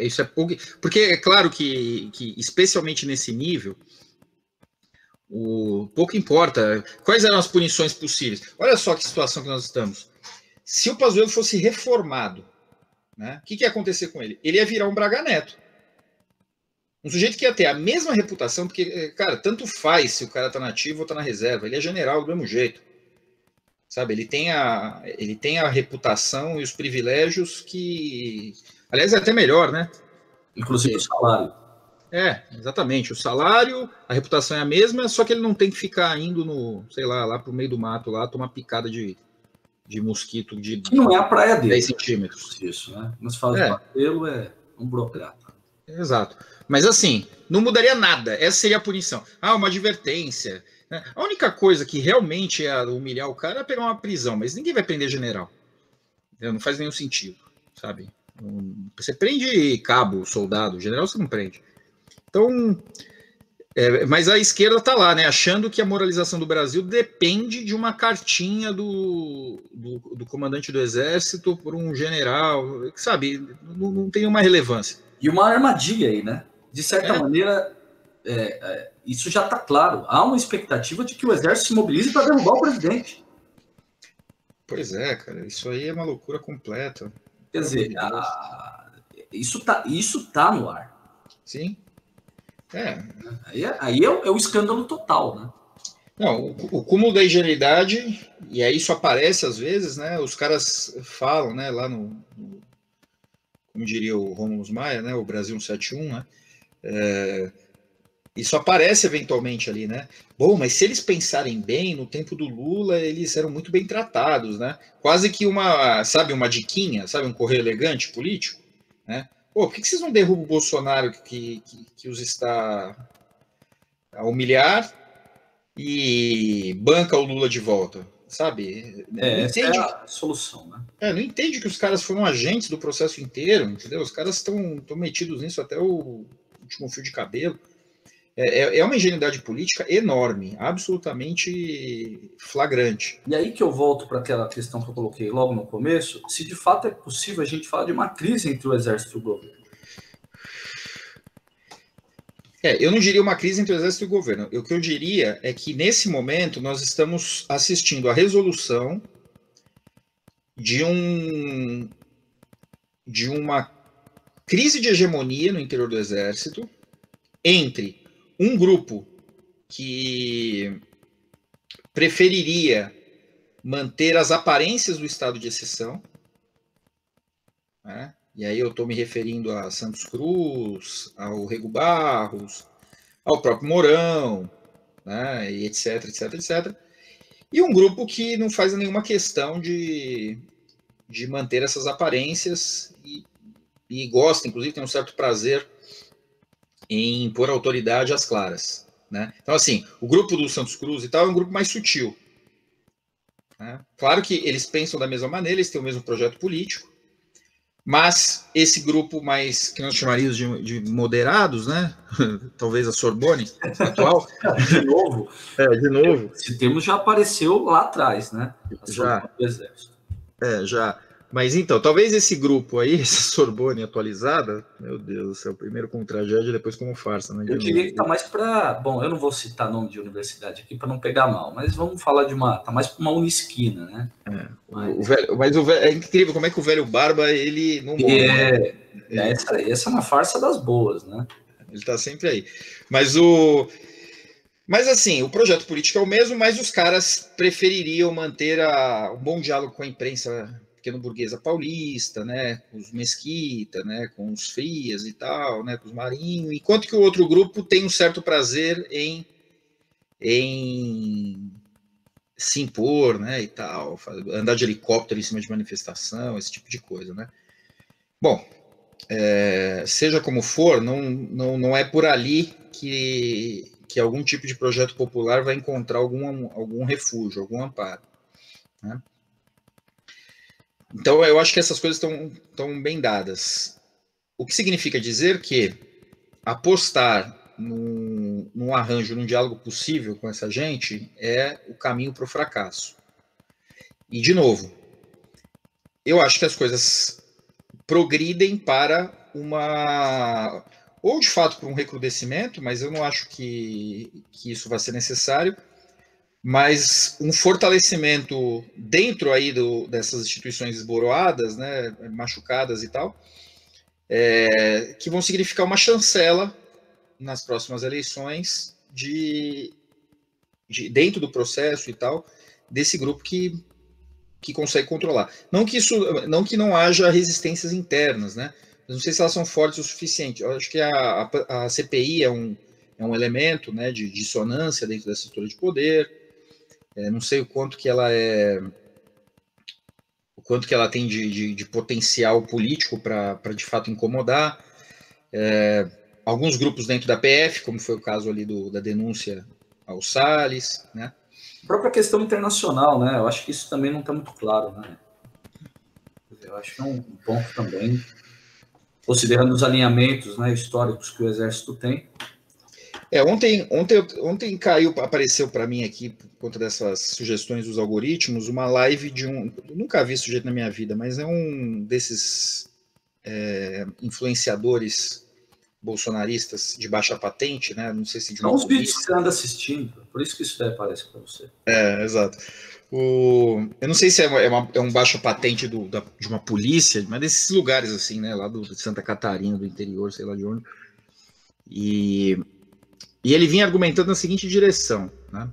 Isso é pouco. Porque é claro que especialmente nesse nível, pouco importa quais eram as punições possíveis. Olha só que situação que nós estamos. Se o Pazuello fosse reformado, né, o que ia acontecer com ele? Ele ia virar um Braga Neto. Um sujeito que ia ter a mesma reputação, porque, cara, tanto faz se o cara tá na ativa ou tá na reserva, ele é general do mesmo jeito. Sabe, ele tem a reputação e os privilégios que... Aliás, é até melhor, né? Inclusive o salário. Exatamente. O salário, a reputação é a mesma, só que ele não tem que ficar indo lá pro meio do mato, lá, tomar picada de mosquito de... Que não é a praia dele. 10 centímetros. Isso, né? Não se fala de Pazuello, é um burocrata. Exato. Mas assim, não mudaria nada. Essa seria a punição. Uma advertência. Né? A única coisa que realmente é humilhar o cara é pegar uma prisão, mas ninguém vai prender general. Não faz nenhum sentido, sabe? Você prende cabo, soldado, general você não prende. Então... mas a esquerda está lá, né, achando que a moralização do Brasil depende de uma cartinha do comandante do Exército por um general, que, sabe, não tem uma relevância. E uma armadilha aí, né? De certa maneira, isso já está claro. Há uma expectativa de que o Exército se mobilize para derrubar o presidente. Pois é, cara, isso aí é uma loucura completa. Quer dizer, isso tá no ar. Sim. Aí é o escândalo total, né? Não, o cúmulo da ingenuidade, e aí isso aparece às vezes, né? Os caras falam, né, lá como diria o Rômulo Maia, né, o Brasil 171, né, isso aparece eventualmente ali, né? Bom, mas se eles pensarem bem, no tempo do Lula, eles eram muito bem tratados, né? Quase que uma diquinha, sabe, um correio elegante político, né? Pô, por que vocês não derrubam o Bolsonaro que os está a humilhar e banca o Lula de volta, sabe? Essa é a solução, né? Não entende que os caras foram agentes do processo inteiro, entendeu? Os caras estão metidos nisso até o último fio de cabelo. É uma ingenuidade política enorme, absolutamente flagrante. E aí que eu volto para aquela questão que eu coloquei logo no começo, se de fato é possível a gente falar de uma crise entre o Exército e o governo. Eu não diria uma crise entre o Exército e o governo. O que eu diria é que, nesse momento, nós estamos assistindo à resolução de uma crise de hegemonia no interior do Exército entre um grupo que preferiria manter as aparências do estado de exceção, né? E aí eu estou me referindo a Santos Cruz, ao Rego Barros, ao próprio Mourão, né? E etc, etc, etc. E um grupo que não faz nenhuma questão de manter essas aparências e gosta, inclusive, tem um certo prazer em impor autoridade às claras, né? Então, assim, o grupo do Santos Cruz e tal é um grupo mais sutil, né? Claro que eles pensam da mesma maneira, eles têm o mesmo projeto político, mas esse grupo mais, que nós chamaríamos de moderados, né? Talvez a Sorbonne atual. De novo? De novo. Esse termo já apareceu lá atrás, né? Já. Do Exército. Já. Mas então, talvez esse grupo aí, essa Sorbonne atualizada, meu Deus do céu, primeiro como tragédia, depois como farsa, né? Eu diria que tá mais para... Bom, eu não vou citar nome de universidade aqui para não pegar mal, mas vamos falar de uma... Tá mais para uma unisquina, né? Mas o velho, é incrível como é que o velho Barba, ele não morre. Essa é uma farsa das boas, né? Ele tá sempre aí. Mas assim, o projeto político é o mesmo, mas os caras prefeririam manter um bom diálogo com a imprensa pequeno-burguesa paulista, né, com os Mesquita, né, com os Frias e tal, né, com os Marinho, enquanto que o outro grupo tem um certo prazer em se impor, né, e tal, andar de helicóptero em cima de manifestação, esse tipo de coisa, né. Bom, seja como for, não é por ali que algum tipo de projeto popular vai encontrar algum refúgio, algum amparo, né? Então, eu acho que essas coisas estão bem dadas. O que significa dizer que apostar num arranjo, num diálogo possível com essa gente é o caminho para o fracasso. E, de novo, eu acho que as coisas progridem para ou de fato para um recrudescimento, mas eu não acho que isso vai ser necessário, mas um fortalecimento dentro aí dessas instituições esboroadas, né, machucadas e tal, que vão significar uma chancela nas próximas eleições dentro do processo e tal, desse grupo que consegue controlar. Não que não haja resistências internas, né? Mas não sei se elas são fortes o suficiente. Eu acho que a CPI é um elemento, né, de dissonância dentro dessa estrutura de poder. Não sei o quanto que ela tem de potencial político para de fato incomodar. Alguns grupos dentro da PF, como foi o caso ali da denúncia ao Salles, né? A própria questão internacional, né? Eu acho que isso também não está muito claro, né? Eu acho que é um ponto também, considerando os alinhamentos, né, históricos que o Exército tem. Ontem apareceu para mim aqui, por conta dessas sugestões dos algoritmos, uma live eu nunca vi esse sujeito na minha vida, mas é um desses influenciadores bolsonaristas de baixa patente, né? Não sei se de uma São os vídeos que você anda assistindo, por isso que isso daí aparece para você. Exato. Eu não sei se é um baixa patente de uma polícia, mas desses lugares assim, né? Lá de Santa Catarina, do interior, sei lá de onde. E ele vinha argumentando na seguinte direção, né?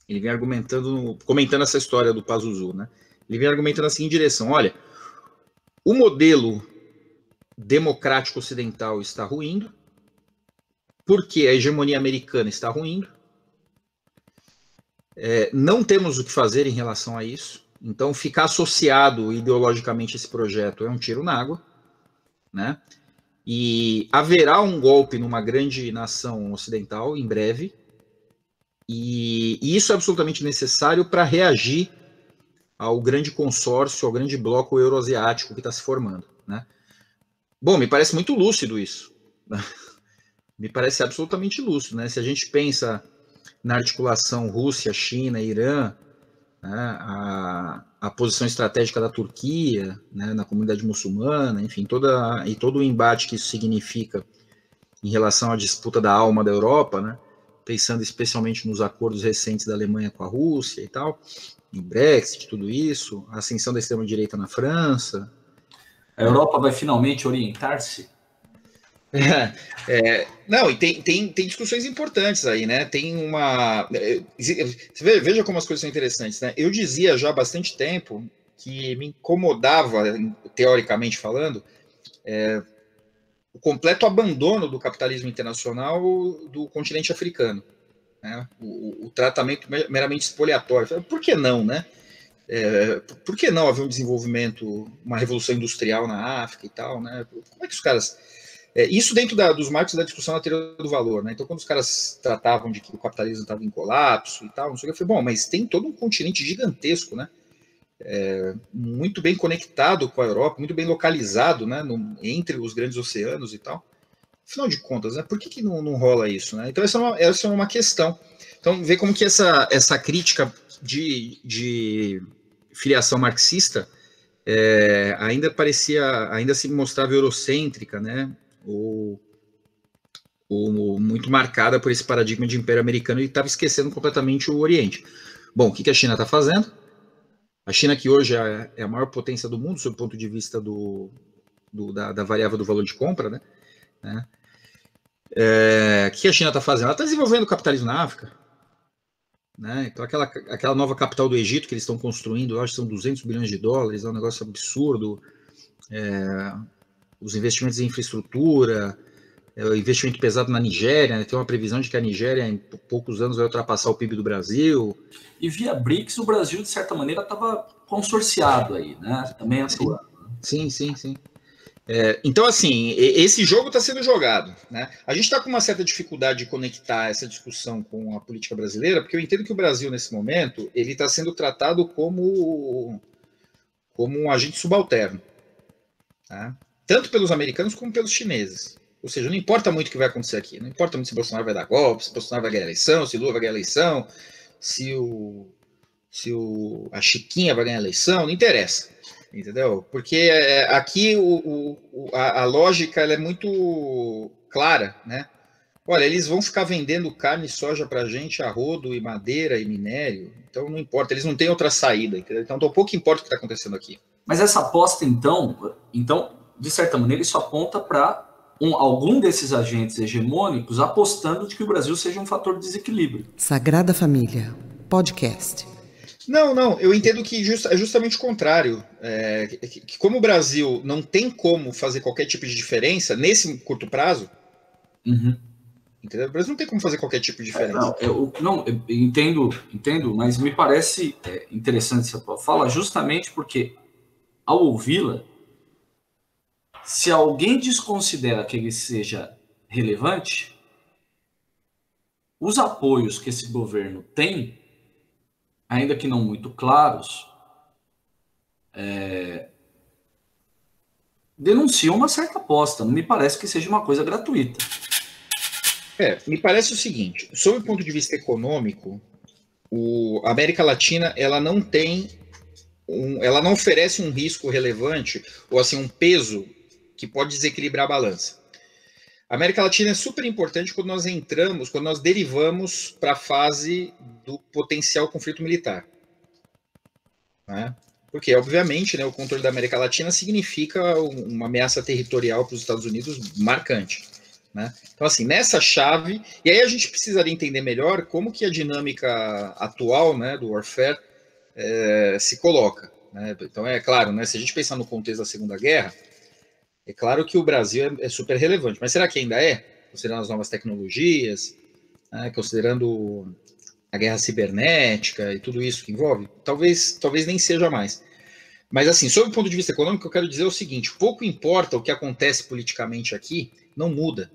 Ele vinha comentando essa história do Pazuzu, né? Ele vinha argumentando na seguinte direção: olha, o modelo democrático ocidental está ruindo, porque a hegemonia americana está ruindo. Não temos o que fazer em relação a isso. Então, ficar associado ideologicamente a esse projeto é um tiro na água, né? E haverá um golpe numa grande nação ocidental em breve, e isso é absolutamente necessário para reagir ao grande consórcio, ao grande bloco euroasiático que está se formando, né? Bom, me parece muito lúcido isso. Me parece absolutamente lúcido, né? Se a gente pensa na articulação Rússia, China, Irã, né, a posição estratégica da Turquia, né, na comunidade muçulmana, enfim, todo o embate que isso significa em relação à disputa da alma da Europa, né, pensando especialmente nos acordos recentes da Alemanha com a Rússia e tal, no Brexit, tudo isso, a ascensão da extrema-direita na França. A Europa vai finalmente orientar-se? Não, e tem discussões importantes aí, né? Tem uma. Veja como as coisas são interessantes, né? Eu dizia já há bastante tempo que me incomodava, teoricamente falando, o completo abandono do capitalismo internacional do continente africano, né? O tratamento meramente expoliatório. Por que não, né? Por que não haver um desenvolvimento, uma revolução industrial na África e tal, né? Como é que os caras. Isso dentro dos marcos da discussão na teoria do valor, né? Então, quando os caras tratavam de que o capitalismo estava em colapso e tal, não sei o que, eu falei, bom, mas tem todo um continente gigantesco, né? Muito bem conectado com a Europa, muito bem localizado, né? Entre os grandes oceanos e tal. Afinal de contas, né? Por que não rola isso, né? Então, essa é uma questão. Então, vê como que essa crítica de filiação marxista ainda se mostrava eurocêntrica, né? Ou muito marcada por esse paradigma de império americano e estava esquecendo completamente o Oriente. Bom, o que a China está fazendo? A China, que hoje é a maior potência do mundo, sob o ponto de vista da variável do valor de compra, né? O que a China está fazendo? Ela está desenvolvendo o capitalismo na África. Né? Então, aquela nova capital do Egito que eles estão construindo, eu acho que são 200 bilhões de dólares, é um negócio absurdo. Os investimentos em infraestrutura, o investimento pesado na Nigéria, né? Tem uma previsão de que a Nigéria em poucos anos vai ultrapassar o PIB do Brasil. E via BRICS, o Brasil, de certa maneira, estava consorciado aí, né? Também atuando. Sim. Então, assim, esse jogo está sendo jogado, né? A gente está com uma certa dificuldade de conectar essa discussão com a política brasileira, porque eu entendo que o Brasil, nesse momento, ele está sendo tratado como um agente subalterno, tá? Tanto pelos americanos como pelos chineses. Ou seja, não importa muito o que vai acontecer aqui. Não importa muito se Bolsonaro vai dar golpe, se Bolsonaro vai ganhar a eleição, se Lula vai ganhar a eleição, se a Chiquinha vai ganhar a eleição, não interessa. Entendeu? Porque aqui a lógica ela é muito clara, né? Olha, eles vão ficar vendendo carne e soja para a gente, a rodo e madeira e minério, então não importa, eles não têm outra saída, entendeu? Então pouco importa o que está acontecendo aqui. Mas essa aposta, então, de certa maneira, isso aponta para algum desses agentes hegemônicos apostando de que o Brasil seja um fator de desequilíbrio. Sagrada Família, podcast. Não, eu entendo que é justamente o contrário. Que como o Brasil não tem como fazer qualquer tipo de diferença nesse curto prazo, entendeu? O Brasil não tem como fazer qualquer tipo de diferença. Eu entendo, mas me parece interessante essa tua fala, justamente porque, ao ouvi-la, se alguém desconsidera que ele seja relevante, os apoios que esse governo tem, ainda que não muito claros, denunciam uma certa aposta. Não me parece que seja uma coisa gratuita. Me parece o seguinte, sob o ponto de vista econômico, a América Latina ela não oferece um risco relevante, ou assim, um peso que pode desequilibrar a balança. A América Latina é super importante quando nós derivamos para a fase do potencial conflito militar. Né? Porque, obviamente, né, o controle da América Latina significa uma ameaça territorial para os Estados Unidos marcante. Né? Então, assim, nessa chave, e aí a gente precisaria entender melhor como que a dinâmica atual, né, do warfare se coloca. Né? Então, é claro, né, se a gente pensar no contexto da Segunda Guerra, É claro que o Brasil é super relevante, mas será que ainda é? Considerando as novas tecnologias, né, considerando a guerra cibernética e tudo isso que envolve, talvez nem seja mais. Mas, assim, sob o ponto de vista econômico, eu quero dizer o seguinte: pouco importa o que acontece politicamente aqui, não muda.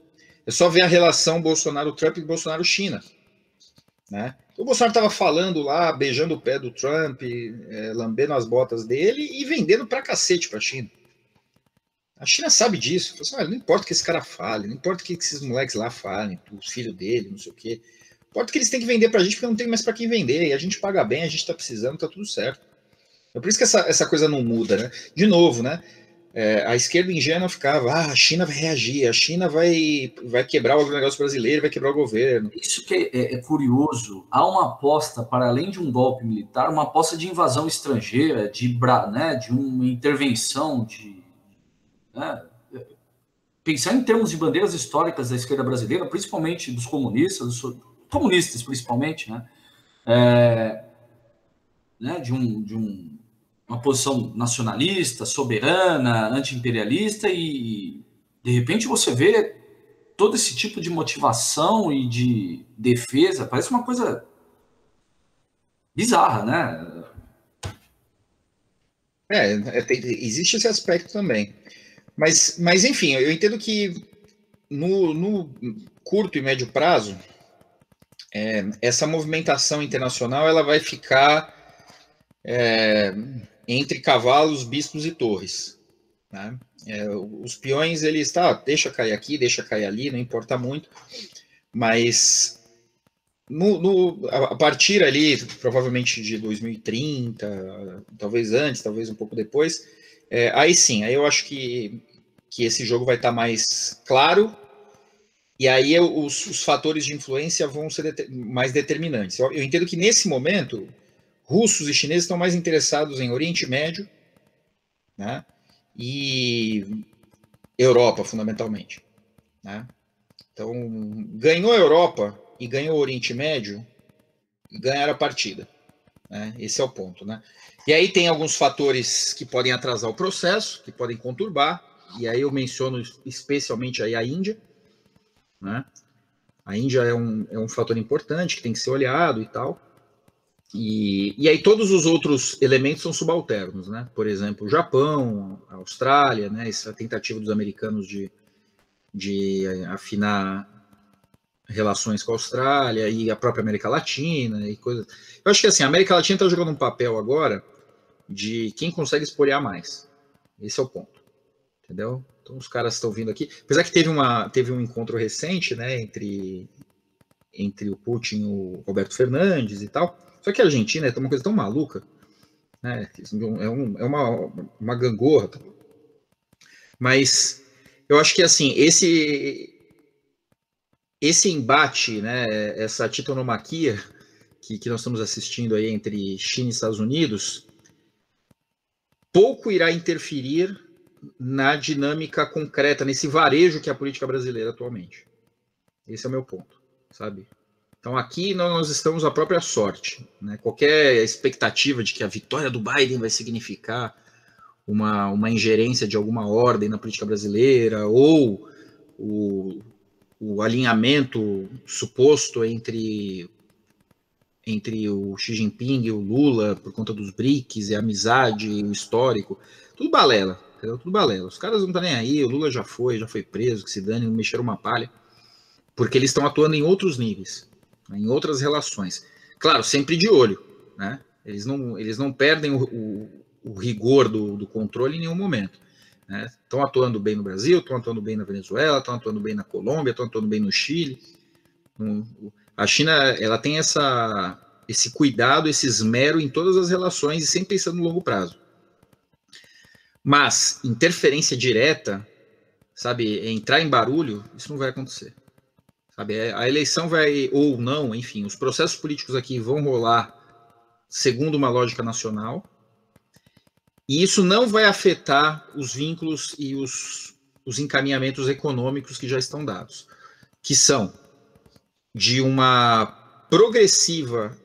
É só ver a relação Bolsonaro-Trump e Bolsonaro-China. Né? O Bolsonaro estava falando lá, beijando o pé do Trump, lambendo as botas dele e vendendo pra cacete pra China. A China sabe disso. Assim, não importa o que esse cara fale, não importa o que esses moleques lá falem, os filhos dele, não sei o quê. Importa que eles têm que vender pra gente, porque não tem mais pra quem vender. E a gente paga bem, a gente tá precisando, tá tudo certo. É por isso que essa coisa não muda, né? De novo, né? A esquerda ingênua ficava, a China vai reagir, a China vai quebrar o negócio brasileiro, vai quebrar o governo. Isso que é curioso. Há uma aposta, para além de um golpe militar, uma aposta de invasão estrangeira, de uma intervenção, né, pensar em termos de bandeiras históricas da esquerda brasileira, principalmente dos comunistas principalmente, né, de uma posição nacionalista, soberana, anti-imperialista, e de repente você vê todo esse tipo de motivação e de defesa, parece uma coisa bizarra, né? Existe esse aspecto também. Mas enfim, eu entendo que no curto e médio prazo, essa movimentação internacional ela vai ficar entre cavalos, bispos e torres. Né? Os peões, eles deixa cair aqui, deixa cair ali, não importa muito, mas a partir ali, provavelmente de 2030, talvez antes, talvez um pouco depois, aí sim, aí eu acho que esse jogo vai estar mais claro, e aí os fatores de influência vão ser mais determinantes. Eu entendo que nesse momento, russos e chineses estão mais interessados em Oriente Médio, né, e Europa, fundamentalmente. Né? Então, ganhou a Europa e ganhou o Oriente Médio, ganhar a partida. Né? Esse é o ponto. Né? E aí tem alguns fatores que podem atrasar o processo, que podem conturbar, e aí eu menciono especialmente aí a Índia. Né? A Índia é um fator importante que tem que ser olhado e tal. E aí todos os outros elementos são subalternos, né? Por exemplo, o Japão, a Austrália, né? Essa tentativa dos americanos de afinar relações com a Austrália e a própria América Latina e coisas. Eu acho que assim, a América Latina está jogando um papel agora de quem consegue espoliar mais. Esse é o ponto, entendeu? Então os caras estão vindo aqui. Apesar que teve um encontro recente, né? Entre o Putin e o Roberto Fernandes e tal. Só que a Argentina é uma coisa tão maluca, né? É uma gangorra. Mas eu acho que assim, esse embate, né, essa titanomaquia que nós estamos assistindo aí entre China e Estados Unidos, pouco irá interferir na dinâmica concreta, nesse varejo que é a política brasileira atualmente. Esse é o meu ponto, sabe? Então aqui nós estamos à própria sorte. Né? Qualquer expectativa de que a vitória do Biden vai significar uma ingerência de alguma ordem na política brasileira, ou o alinhamento suposto entre o Xi Jinping e o Lula por conta dos BRICS e a amizade e o histórico, tudo balela, entendeu? Tudo balela. Os caras não estão nem aí, o Lula já foi preso, que se dane, não mexeram uma palha, porque eles estão atuando em outros níveis, em outras relações. Claro, sempre de olho, né? Eles não perdem o rigor do controle em nenhum momento. Né? Estão atuando bem no Brasil, estão atuando bem na Venezuela, estão atuando bem na Colômbia, estão atuando bem no Chile. A China ela tem esse cuidado, esse esmero em todas as relações e sempre pensando no longo prazo. Mas interferência direta, sabe, entrar em barulho, isso não vai acontecer. Sabe, a eleição vai, ou não, enfim, os processos políticos aqui vão rolar segundo uma lógica nacional, e isso não vai afetar os vínculos e os encaminhamentos econômicos que já estão dados, que são de uma progressiva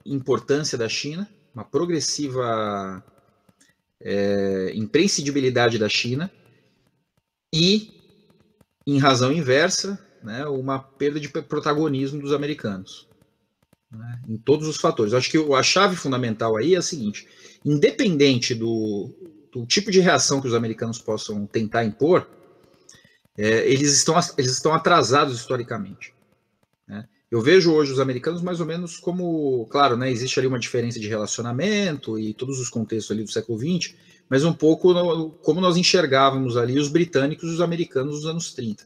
importância da China, uma progressiva imprescindibilidade da China, e, em razão inversa, né, uma perda de protagonismo dos americanos, né, em todos os fatores. Eu acho que a chave fundamental aí é a seguinte: independente do tipo de reação que os americanos possam tentar impor, eles estão atrasados historicamente, né? Eu vejo hoje os americanos mais ou menos como, claro, né, existe ali uma diferença de relacionamento e todos os contextos ali do século XX, mas um pouco como nós enxergávamos ali os britânicos e os americanos nos anos 30.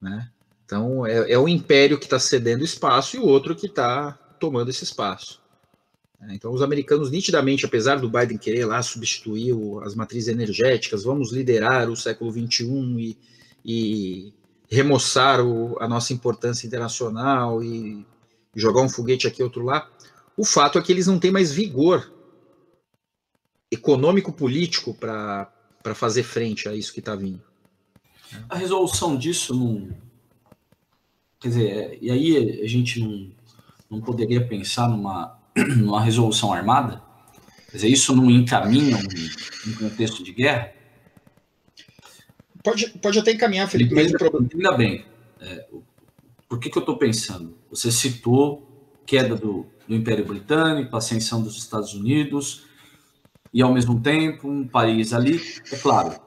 Né? Então, é o império que está cedendo espaço e o outro que está tomando esse espaço. Então, os americanos, nitidamente, apesar do Biden querer lá substituir as matrizes energéticas, vamos liderar o século XXI e remoçar a nossa importância internacional e jogar um foguete aqui, outro lá, o fato é que eles não têm mais vigor econômico-político para fazer frente a isso que está vindo. A resolução disso não... Quer dizer, e aí a gente não poderia pensar numa resolução armada? Quer dizer, isso não encaminha um contexto de guerra? Pode até encaminhar, Felipe, mas o problema... Ainda bem. Por que eu estou pensando? Você citou queda do Império Britânico, ascensão dos Estados Unidos, e ao mesmo tempo um país ali, é claro,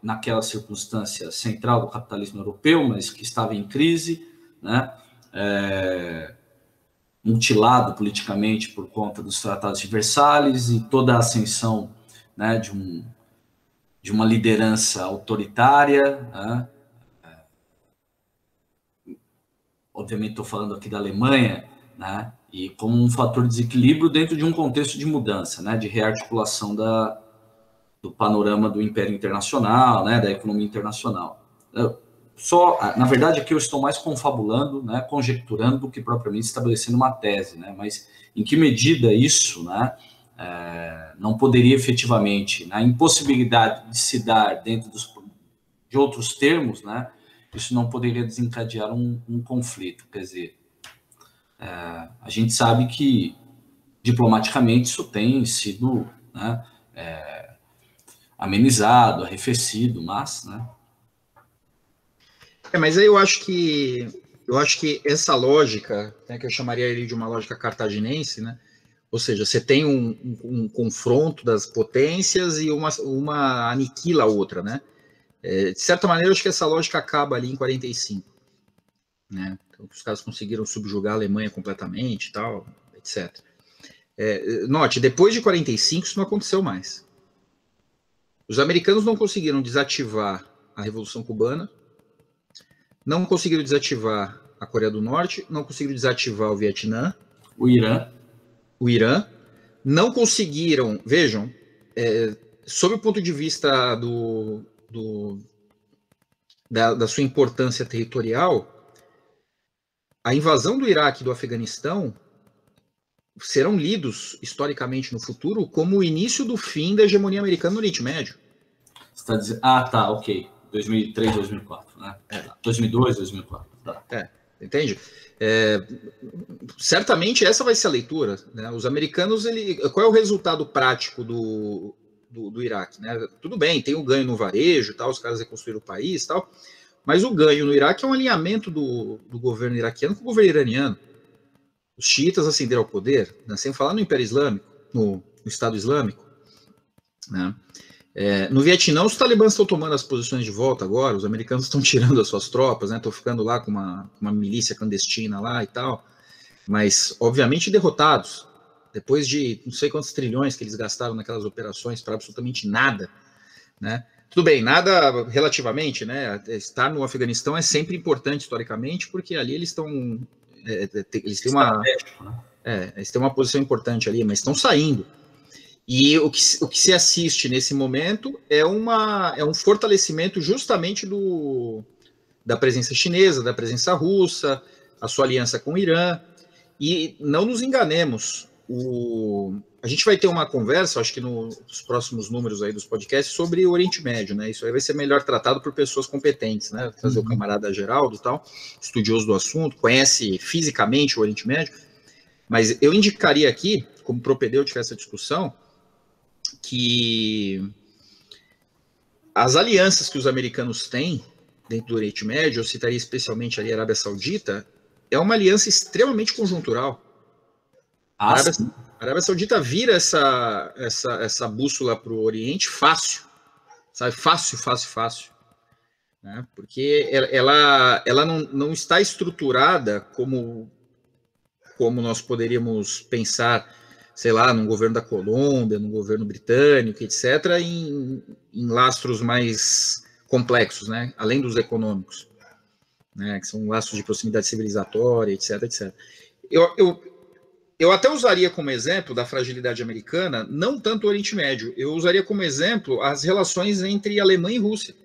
naquela circunstância central do capitalismo europeu, mas que estava em crise, né? Mutilado politicamente por conta dos tratados de Versalhes e toda a ascensão, né, de uma liderança autoritária, né? Obviamente estou falando aqui da Alemanha, né? E como um fator de desequilíbrio dentro de um contexto de mudança, né? De rearticulação do panorama do Império Internacional, né? Da economia internacional. Na verdade, aqui eu estou mais confabulando, né? Conjecturando do que propriamente estabelecendo uma tese, né? Mas em que medida isso, né? Não poderia efetivamente, na impossibilidade de se dar dentro de outros termos, né? Isso não poderia desencadear um conflito. Quer dizer, a gente sabe que diplomaticamente isso tem sido, né, amenizado, arrefecido, mas, né? Mas aí eu acho que essa lógica, né, que eu chamaria ele de uma lógica cartaginense, né? Ou seja, você tem um confronto das potências e uma aniquila a outra, né? De certa maneira, eu acho que essa lógica acaba ali em 45. Né? Então, os caras conseguiram subjugar a Alemanha completamente, tal, etc. Note, depois de 45, isso não aconteceu mais. Os americanos não conseguiram desativar a Revolução Cubana, não conseguiram desativar a Coreia do Norte, não conseguiram desativar o Vietnã, o Irã, não conseguiram, vejam, sob o ponto de vista da sua importância territorial, a invasão do Iraque e do Afeganistão serão lidos historicamente no futuro como o início do fim da hegemonia americana no Oriente Médio. Você está dizendo... tá, ok. 2003, 2004, né? 2002, 2004. Tá. Entende? Certamente essa vai ser a leitura, né? Os americanos, qual é o resultado prático do Iraque, né? Tudo bem, tem um ganho no varejo, tal, os caras reconstruíram o país, tal, mas o ganho no Iraque é um alinhamento do governo iraquiano com o governo iraniano. Os xiitas ascenderam ao poder, né? Sem falar no Império Islâmico, no Estado Islâmico, né? No Vietnã, os talibãs estão tomando as posições de volta agora, os americanos estão tirando as suas tropas, né? Estão ficando lá com uma milícia clandestina lá e tal, mas obviamente derrotados, depois de não sei quantos trilhões que eles gastaram naquelas operações para absolutamente nada, né? Tudo bem, nada relativamente, né? Estar no Afeganistão é sempre importante historicamente, porque ali eles estão... eles têm uma posição importante ali, mas estão saindo. E o que se assiste nesse momento é um fortalecimento justamente da presença chinesa, da presença russa, a sua aliança com o Irã. E não nos enganemos, a gente vai ter uma conversa, acho que nos próximos números aí dos podcasts, sobre o Oriente Médio, né? Isso aí vai ser melhor tratado por pessoas competentes, né? Trazer o camarada Geraldo, tal, estudioso do assunto, conhece fisicamente o Oriente Médio. Mas eu indicaria aqui, como propedêutico essa discussão, que as alianças que os americanos têm dentro do Oriente Médio, eu citaria especialmente ali a Arábia Saudita, é uma aliança extremamente conjuntural. A Arábia Saudita vira essa bússola para o Oriente fácil, sabe? Fácil. Né? Porque ela não está estruturada como nós poderíamos pensar, sei lá, num governo da Colômbia, num governo britânico, etc., em lastros mais complexos, né? Além dos econômicos, né? Que são lastros de proximidade civilizatória, etc. Eu até usaria como exemplo da fragilidade americana, não tanto o Oriente Médio, eu usaria como exemplo as relações entre Alemanha e Rússia.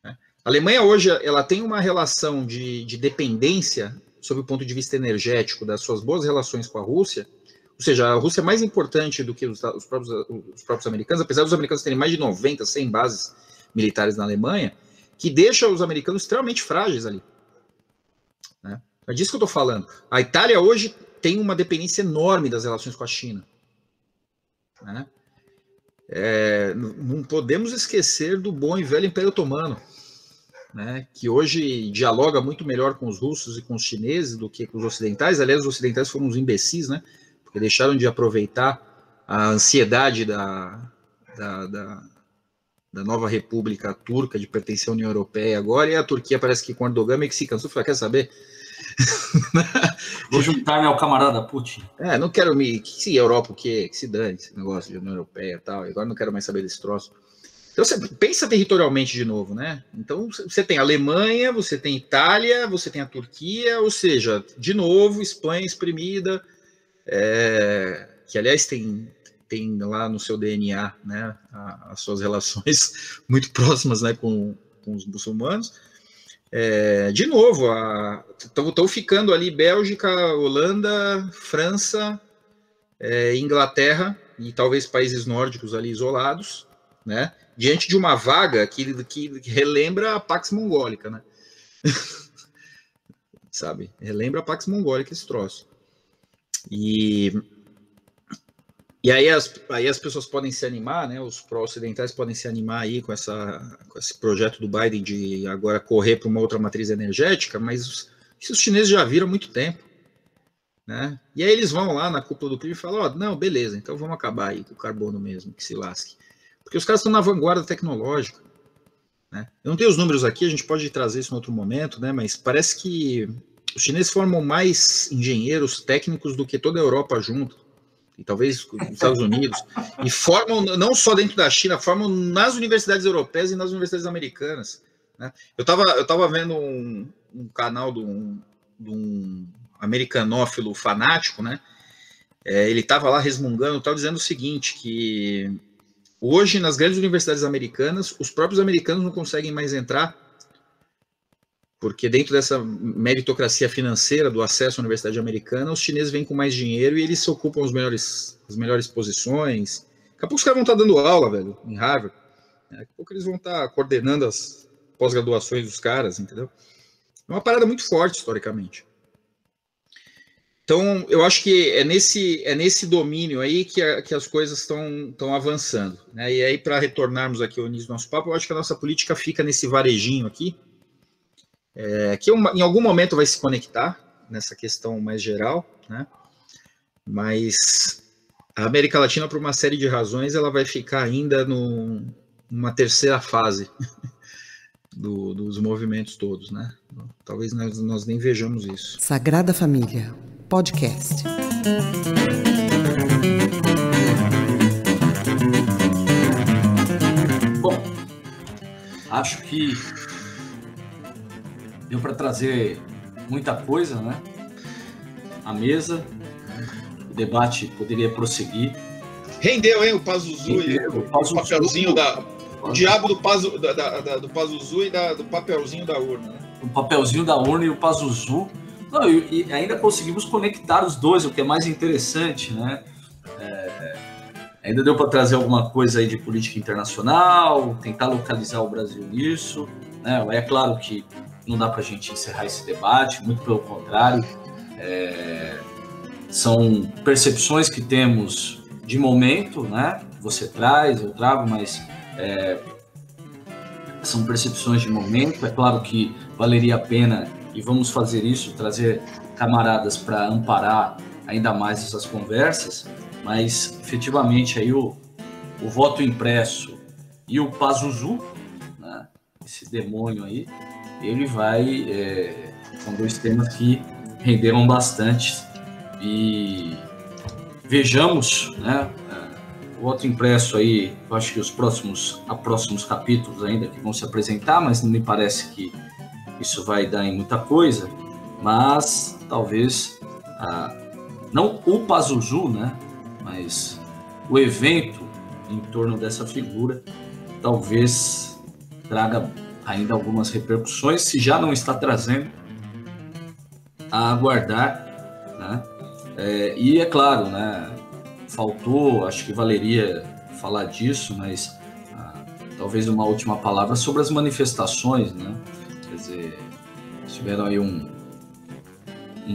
A Alemanha hoje ela tem uma relação de dependência, sob o ponto de vista energético, das suas boas relações com a Rússia, ou seja, a Rússia é mais importante do que os próprios americanos, apesar dos americanos terem mais de 90, 100 bases militares na Alemanha, que deixa os americanos extremamente frágeis ali. Né? É disso que eu estou falando. A Itália hoje tem uma dependência enorme das relações com a China. Né? Não podemos esquecer do bom e velho Império Otomano, né, que hoje dialoga muito melhor com os russos e com os chineses do que com os ocidentais. Aliás, os ocidentais foram uns imbecis, né, porque deixaram de aproveitar a ansiedade da nova república turca de pertencer à União Europeia agora, e a Turquia parece que com Erdogan meio que se cansou, falou, quer saber? Vou juntar-me ao camarada Putin. Não quero que se Europa o quê? Que se dane esse negócio de União Europeia e tal, agora não quero mais saber desse troço. Então você pensa territorialmente de novo, né? Então você tem a Alemanha, você tem Itália, você tem a Turquia, ou seja, de novo, Espanha exprimida, que aliás tem lá no seu DNA, né, as suas relações muito próximas, né, com os muçulmanos. De novo, estão ficando ali Bélgica, Holanda, França, Inglaterra e talvez países nórdicos ali isolados, né, diante de uma vaga que relembra a Pax Mongólica, né? Sabe? Relembra a Pax Mongólica esse troço. E aí as pessoas podem se animar, né? Os pró-ocidentais podem se animar aí com esse projeto do Biden de agora correr para uma outra matriz energética, mas isso os chineses já viram há muito tempo, né? E aí eles vão lá na cúpula do PRI e falam, não, beleza, então vamos acabar aí com o carbono mesmo, que se lasque. Porque os caras estão na vanguarda tecnológica. Né? Eu não tenho os números aqui, a gente pode trazer isso em outro momento, né? Mas parece que os chineses formam mais engenheiros técnicos do que toda a Europa junto, e talvez os Estados Unidos, e formam, não só dentro da China, formam nas universidades europeias e nas universidades americanas. Né? Eu tava vendo um canal de um americanófilo fanático, né? Ele estava lá resmungando, estava dizendo o seguinte, que hoje, nas grandes universidades americanas, os próprios americanos não conseguem mais entrar, porque dentro dessa meritocracia financeira do acesso à universidade americana, os chineses vêm com mais dinheiro e eles ocupam as melhores posições. Daqui a pouco os caras vão estar dando aula, velho, em Harvard. Daqui a pouco eles vão estar coordenando as pós-graduações dos caras, entendeu? É uma parada muito forte, historicamente. Então, eu acho que é nesse domínio aí que as coisas estão avançando. Né? E aí, para retornarmos aqui ao início do nosso papo, eu acho que a nossa política fica nesse varejinho aqui, que em algum momento vai se conectar nessa questão mais geral, né? Mas a América Latina, por uma série de razões, ela vai ficar ainda numa terceira fase dos movimentos todos. Né? Talvez nós nem vejamos isso. Sagrada Família. Podcast. Bom, acho que deu para trazer muita coisa, né? À mesa, o debate poderia prosseguir. Rendeu, hein, o Pazuzu e o papelzinho o diabo do Pazuzu e do papelzinho da urna. Né? O papelzinho da urna e o Pazuzu. Não, e ainda conseguimos conectar os dois, o que é mais interessante, né? Ainda deu para trazer alguma coisa aí de política internacional, tentar localizar o Brasil nisso, né? É claro que não dá para a gente encerrar esse debate, muito pelo contrário, são percepções que temos de momento, né? Você traz, eu trago, mas São percepções de momento. É claro que valeria a pena, e vamos fazer isso, trazer camaradas para amparar ainda mais essas conversas, mas efetivamente aí o voto impresso e o Pazuzu, né, esse demônio aí, ele vai... são dois temas que renderam bastante, e vejamos, né, o voto impresso aí, eu acho que há próximos capítulos ainda que vão se apresentar, mas não me parece que isso vai dar em muita coisa, mas talvez, não o Pazuzu, né, mas o evento em torno dessa figura, talvez traga ainda algumas repercussões, se já não está trazendo, a aguardar, né? E é claro, né, faltou, acho que valeria falar disso, mas talvez uma última palavra sobre as manifestações, né? Quer dizer, tiveram aí um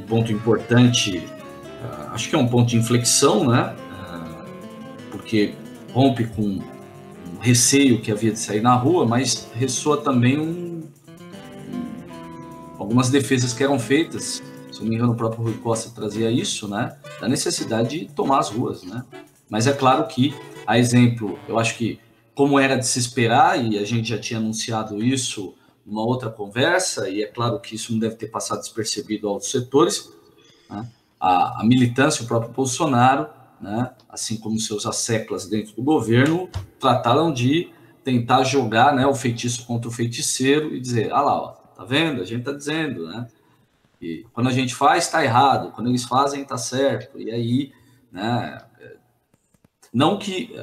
ponto importante, acho que é um ponto de inflexão, né? Porque rompe com um receio que havia de sair na rua, mas ressoa também algumas defesas que eram feitas, se não me engano o próprio Rui Costa trazia isso, né, da necessidade de tomar as ruas, né, mas é claro que, a exemplo, eu acho que como era de se esperar, e a gente já tinha anunciado isso numa outra conversa, e é claro que isso não deve ter passado despercebido a outros setores, né, a militância, o próprio Bolsonaro, né, assim como seus asseclas dentro do governo, trataram de tentar jogar, né, o feitiço contra o feiticeiro e dizer, lá, ó, tá vendo? A gente tá dizendo, né? E quando a gente faz, tá errado. Quando eles fazem, tá certo. E aí, né? Não que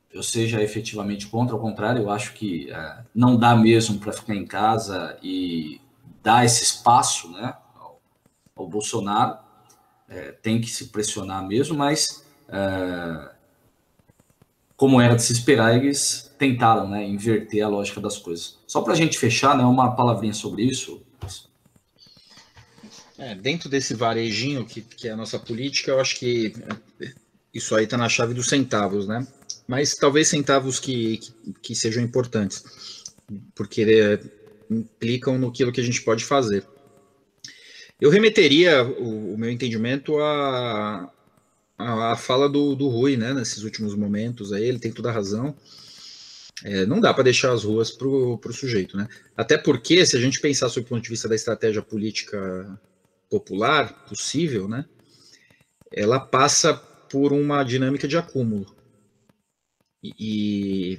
eu seja efetivamente contra, ao contrário, eu acho que não dá mesmo para ficar em casa e dar esse espaço, né, ao Bolsonaro. Tem que se pressionar mesmo, mas como era de se esperar, eles tentaram, né, inverter a lógica das coisas. Só para a gente fechar, né, uma palavrinha sobre isso. Dentro desse varejinho que é a nossa política, eu acho que isso aí está na chave dos centavos, né? Mas talvez centavos que sejam importantes, porque implicam no que a gente pode fazer. Eu remeteria o meu entendimento à fala do Rui, né, nesses últimos momentos, aí ele tem toda a razão. Não dá para deixar as ruas para o sujeito, né? Até porque, se a gente pensar sob o ponto de vista da estratégia política popular possível, né, ela passa por uma dinâmica de acúmulo. E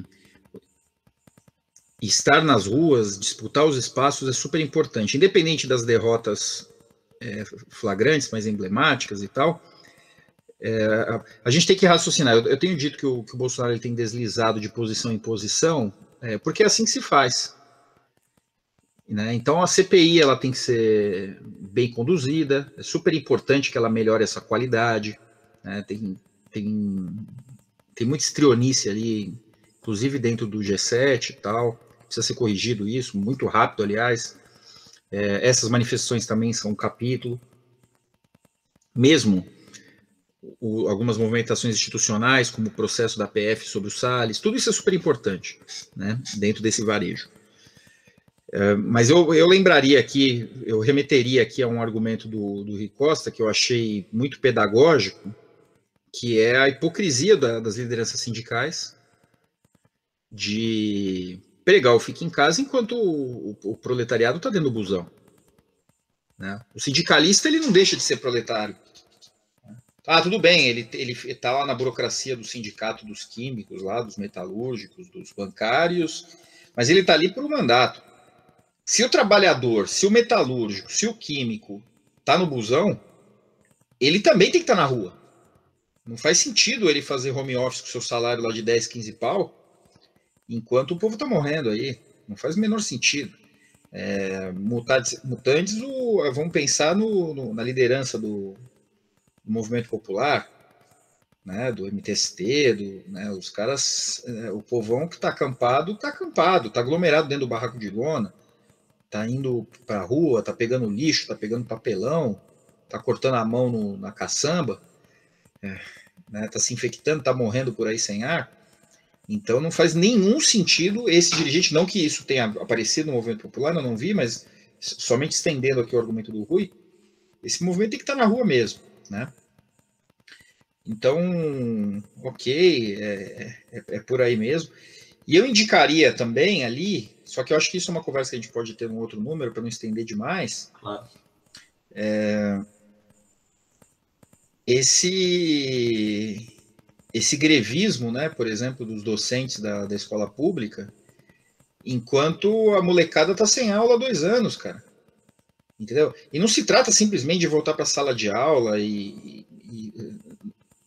estar nas ruas, disputar os espaços é super importante, independente das derrotas flagrantes, mas emblemáticas e tal. A gente tem que raciocinar. Eu tenho dito que o Bolsonaro ele tem deslizado de posição em posição, porque é assim que se faz. Né? Então a CPI ela tem que ser bem conduzida, é super importante que ela melhore essa qualidade, né? Tem muita estrionice ali, inclusive dentro do G7 e tal, precisa ser corrigido isso, muito rápido, aliás. Essas manifestações também são um capítulo. Mesmo algumas movimentações institucionais, como o processo da PF sobre o Salles, tudo isso é super importante, né, dentro desse varejo. Mas eu lembraria aqui, eu remeteria aqui a um argumento do Rui Costa, que eu achei muito pedagógico, que é a hipocrisia das lideranças sindicais de pregar o fique em casa enquanto o proletariado está dentro do busão. Né? O sindicalista ele não deixa de ser proletário. Tudo bem, ele está lá na burocracia do sindicato dos químicos, lá dos metalúrgicos, dos bancários, mas ele está ali por um mandato. Se o trabalhador, se o metalúrgico, se o químico está no busão, ele também tem que estar na rua. Não faz sentido ele fazer home office com seu salário lá de 10, 15 pau, enquanto o povo está morrendo aí. Não faz o menor sentido. Mutantes, vamos pensar na liderança do movimento popular, né, do MTST, né, os caras, o povão que está acampado, está aglomerado dentro do barraco de lona, está indo para a rua, está pegando lixo, está pegando papelão, está cortando a mão na caçamba, né, está se infectando, está morrendo por aí sem ar. Então não faz nenhum sentido esse dirigente, não que isso tenha aparecido no movimento popular, eu não vi, mas somente estendendo aqui o argumento do Rui, esse movimento tem que estar na rua mesmo, né? Então, ok, é por aí mesmo. E eu indicaria também ali, só que eu acho que isso é uma conversa que a gente pode ter num outro número, para não estender demais, claro. Esse grevismo, né, por exemplo, dos docentes da escola pública, enquanto a molecada está sem aula há 2 anos, cara. Entendeu? E não se trata simplesmente de voltar para a sala de aula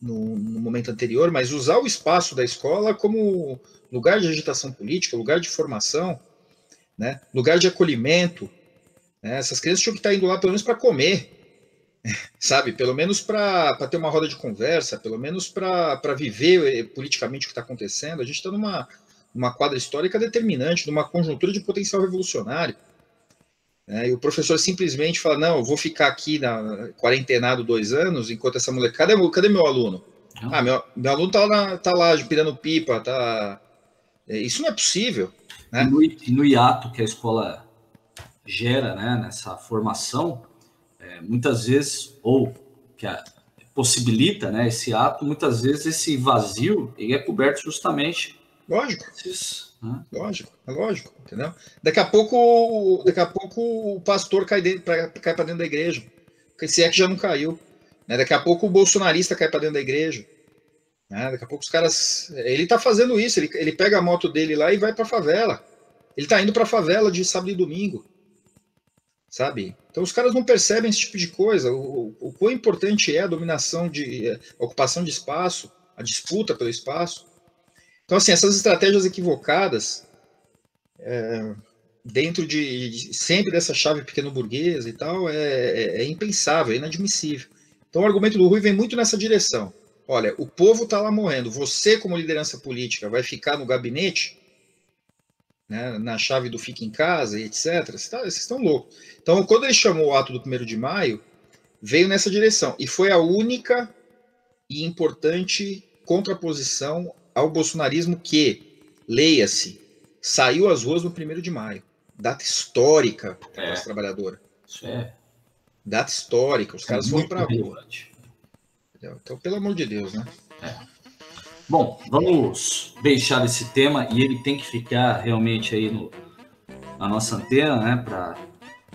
no momento anterior, mas usar o espaço da escola como lugar de agitação política, lugar de formação, né, lugar de acolhimento. Né? Essas crianças tinham que estar indo lá pelo menos para comer, sabe? Pelo menos para ter uma roda de conversa, pelo menos para viver politicamente o que está acontecendo. A gente está numa quadra histórica determinante, numa conjuntura de potencial revolucionário. E o professor simplesmente fala, não, eu vou ficar aqui quarentenado 2 anos, enquanto essa molecada... Cadê meu aluno? Meu aluno tá lá pirando pipa, isso não é possível. Né? E no hiato que a escola gera, né, nessa formação, muitas vezes, ou que possibilita, né, esse ato, muitas vezes esse vazio ele é coberto justamente... Lógico. Lógico, entendeu? Daqui a pouco o pastor cai para dentro da igreja, se é que já não caiu. Né? Daqui a pouco o bolsonarista cai para dentro da igreja. Né? Daqui a pouco os caras... Ele tá fazendo isso, ele pega a moto dele lá e vai para a favela. Ele tá indo para a favela de sábado e domingo. Sabe? Então os caras não percebem esse tipo de coisa. O quão importante é a dominação, a ocupação de espaço, a disputa pelo espaço. Então, assim, essas estratégias equivocadas, dentro sempre dessa chave pequeno-burguesa e tal, é impensável, é inadmissível. Então, o argumento do Rui vem muito nessa direção. Olha, o povo está lá morrendo. Você, como liderança política, vai ficar no gabinete, né, na chave do fica em casa e etc. Vocês estão loucos. Então, quando ele chamou o ato do 1º de maio, veio nessa direção. E foi a única e importante contraposição ao bolsonarismo que, leia-se, saiu às ruas no 1º de maio. Data histórica para a classe trabalhadora. Isso é. Data histórica. Os caras foram para a rua. Então, pelo amor de Deus, né? Bom, vamos deixar esse tema e ele tem que ficar realmente aí na nossa antena, né? Para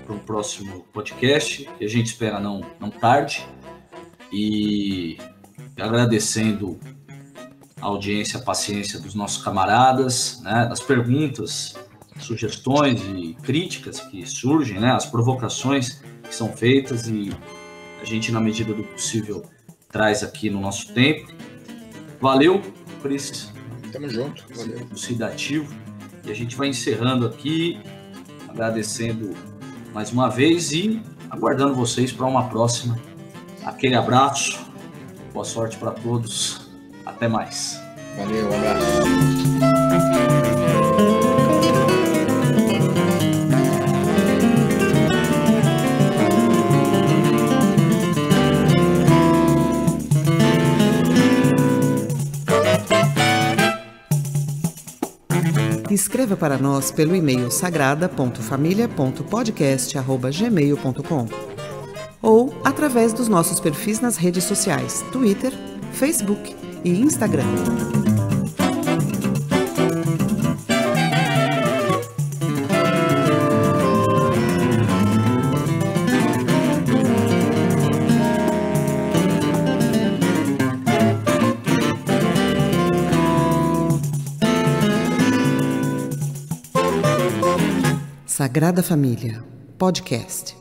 o próximo podcast, que a gente espera não tarde. E agradecendo a audiência, a paciência dos nossos camaradas, né, das perguntas, sugestões e críticas que surgem, né, as provocações que são feitas e a gente, na medida do possível, traz aqui no nosso tempo. Valeu, Cris. Tamo junto. Valeu. Elucidativo. E a gente vai encerrando aqui, agradecendo mais uma vez e aguardando vocês para uma próxima. Aquele abraço. Boa sorte para todos. Até mais. Valeu, um abraço. Escreva para nós pelo e-mail sagrada.familia.podcast@gmail.com ou através dos nossos perfis nas redes sociais, Twitter, Facebook e Instagram. Sagrada Família, podcast.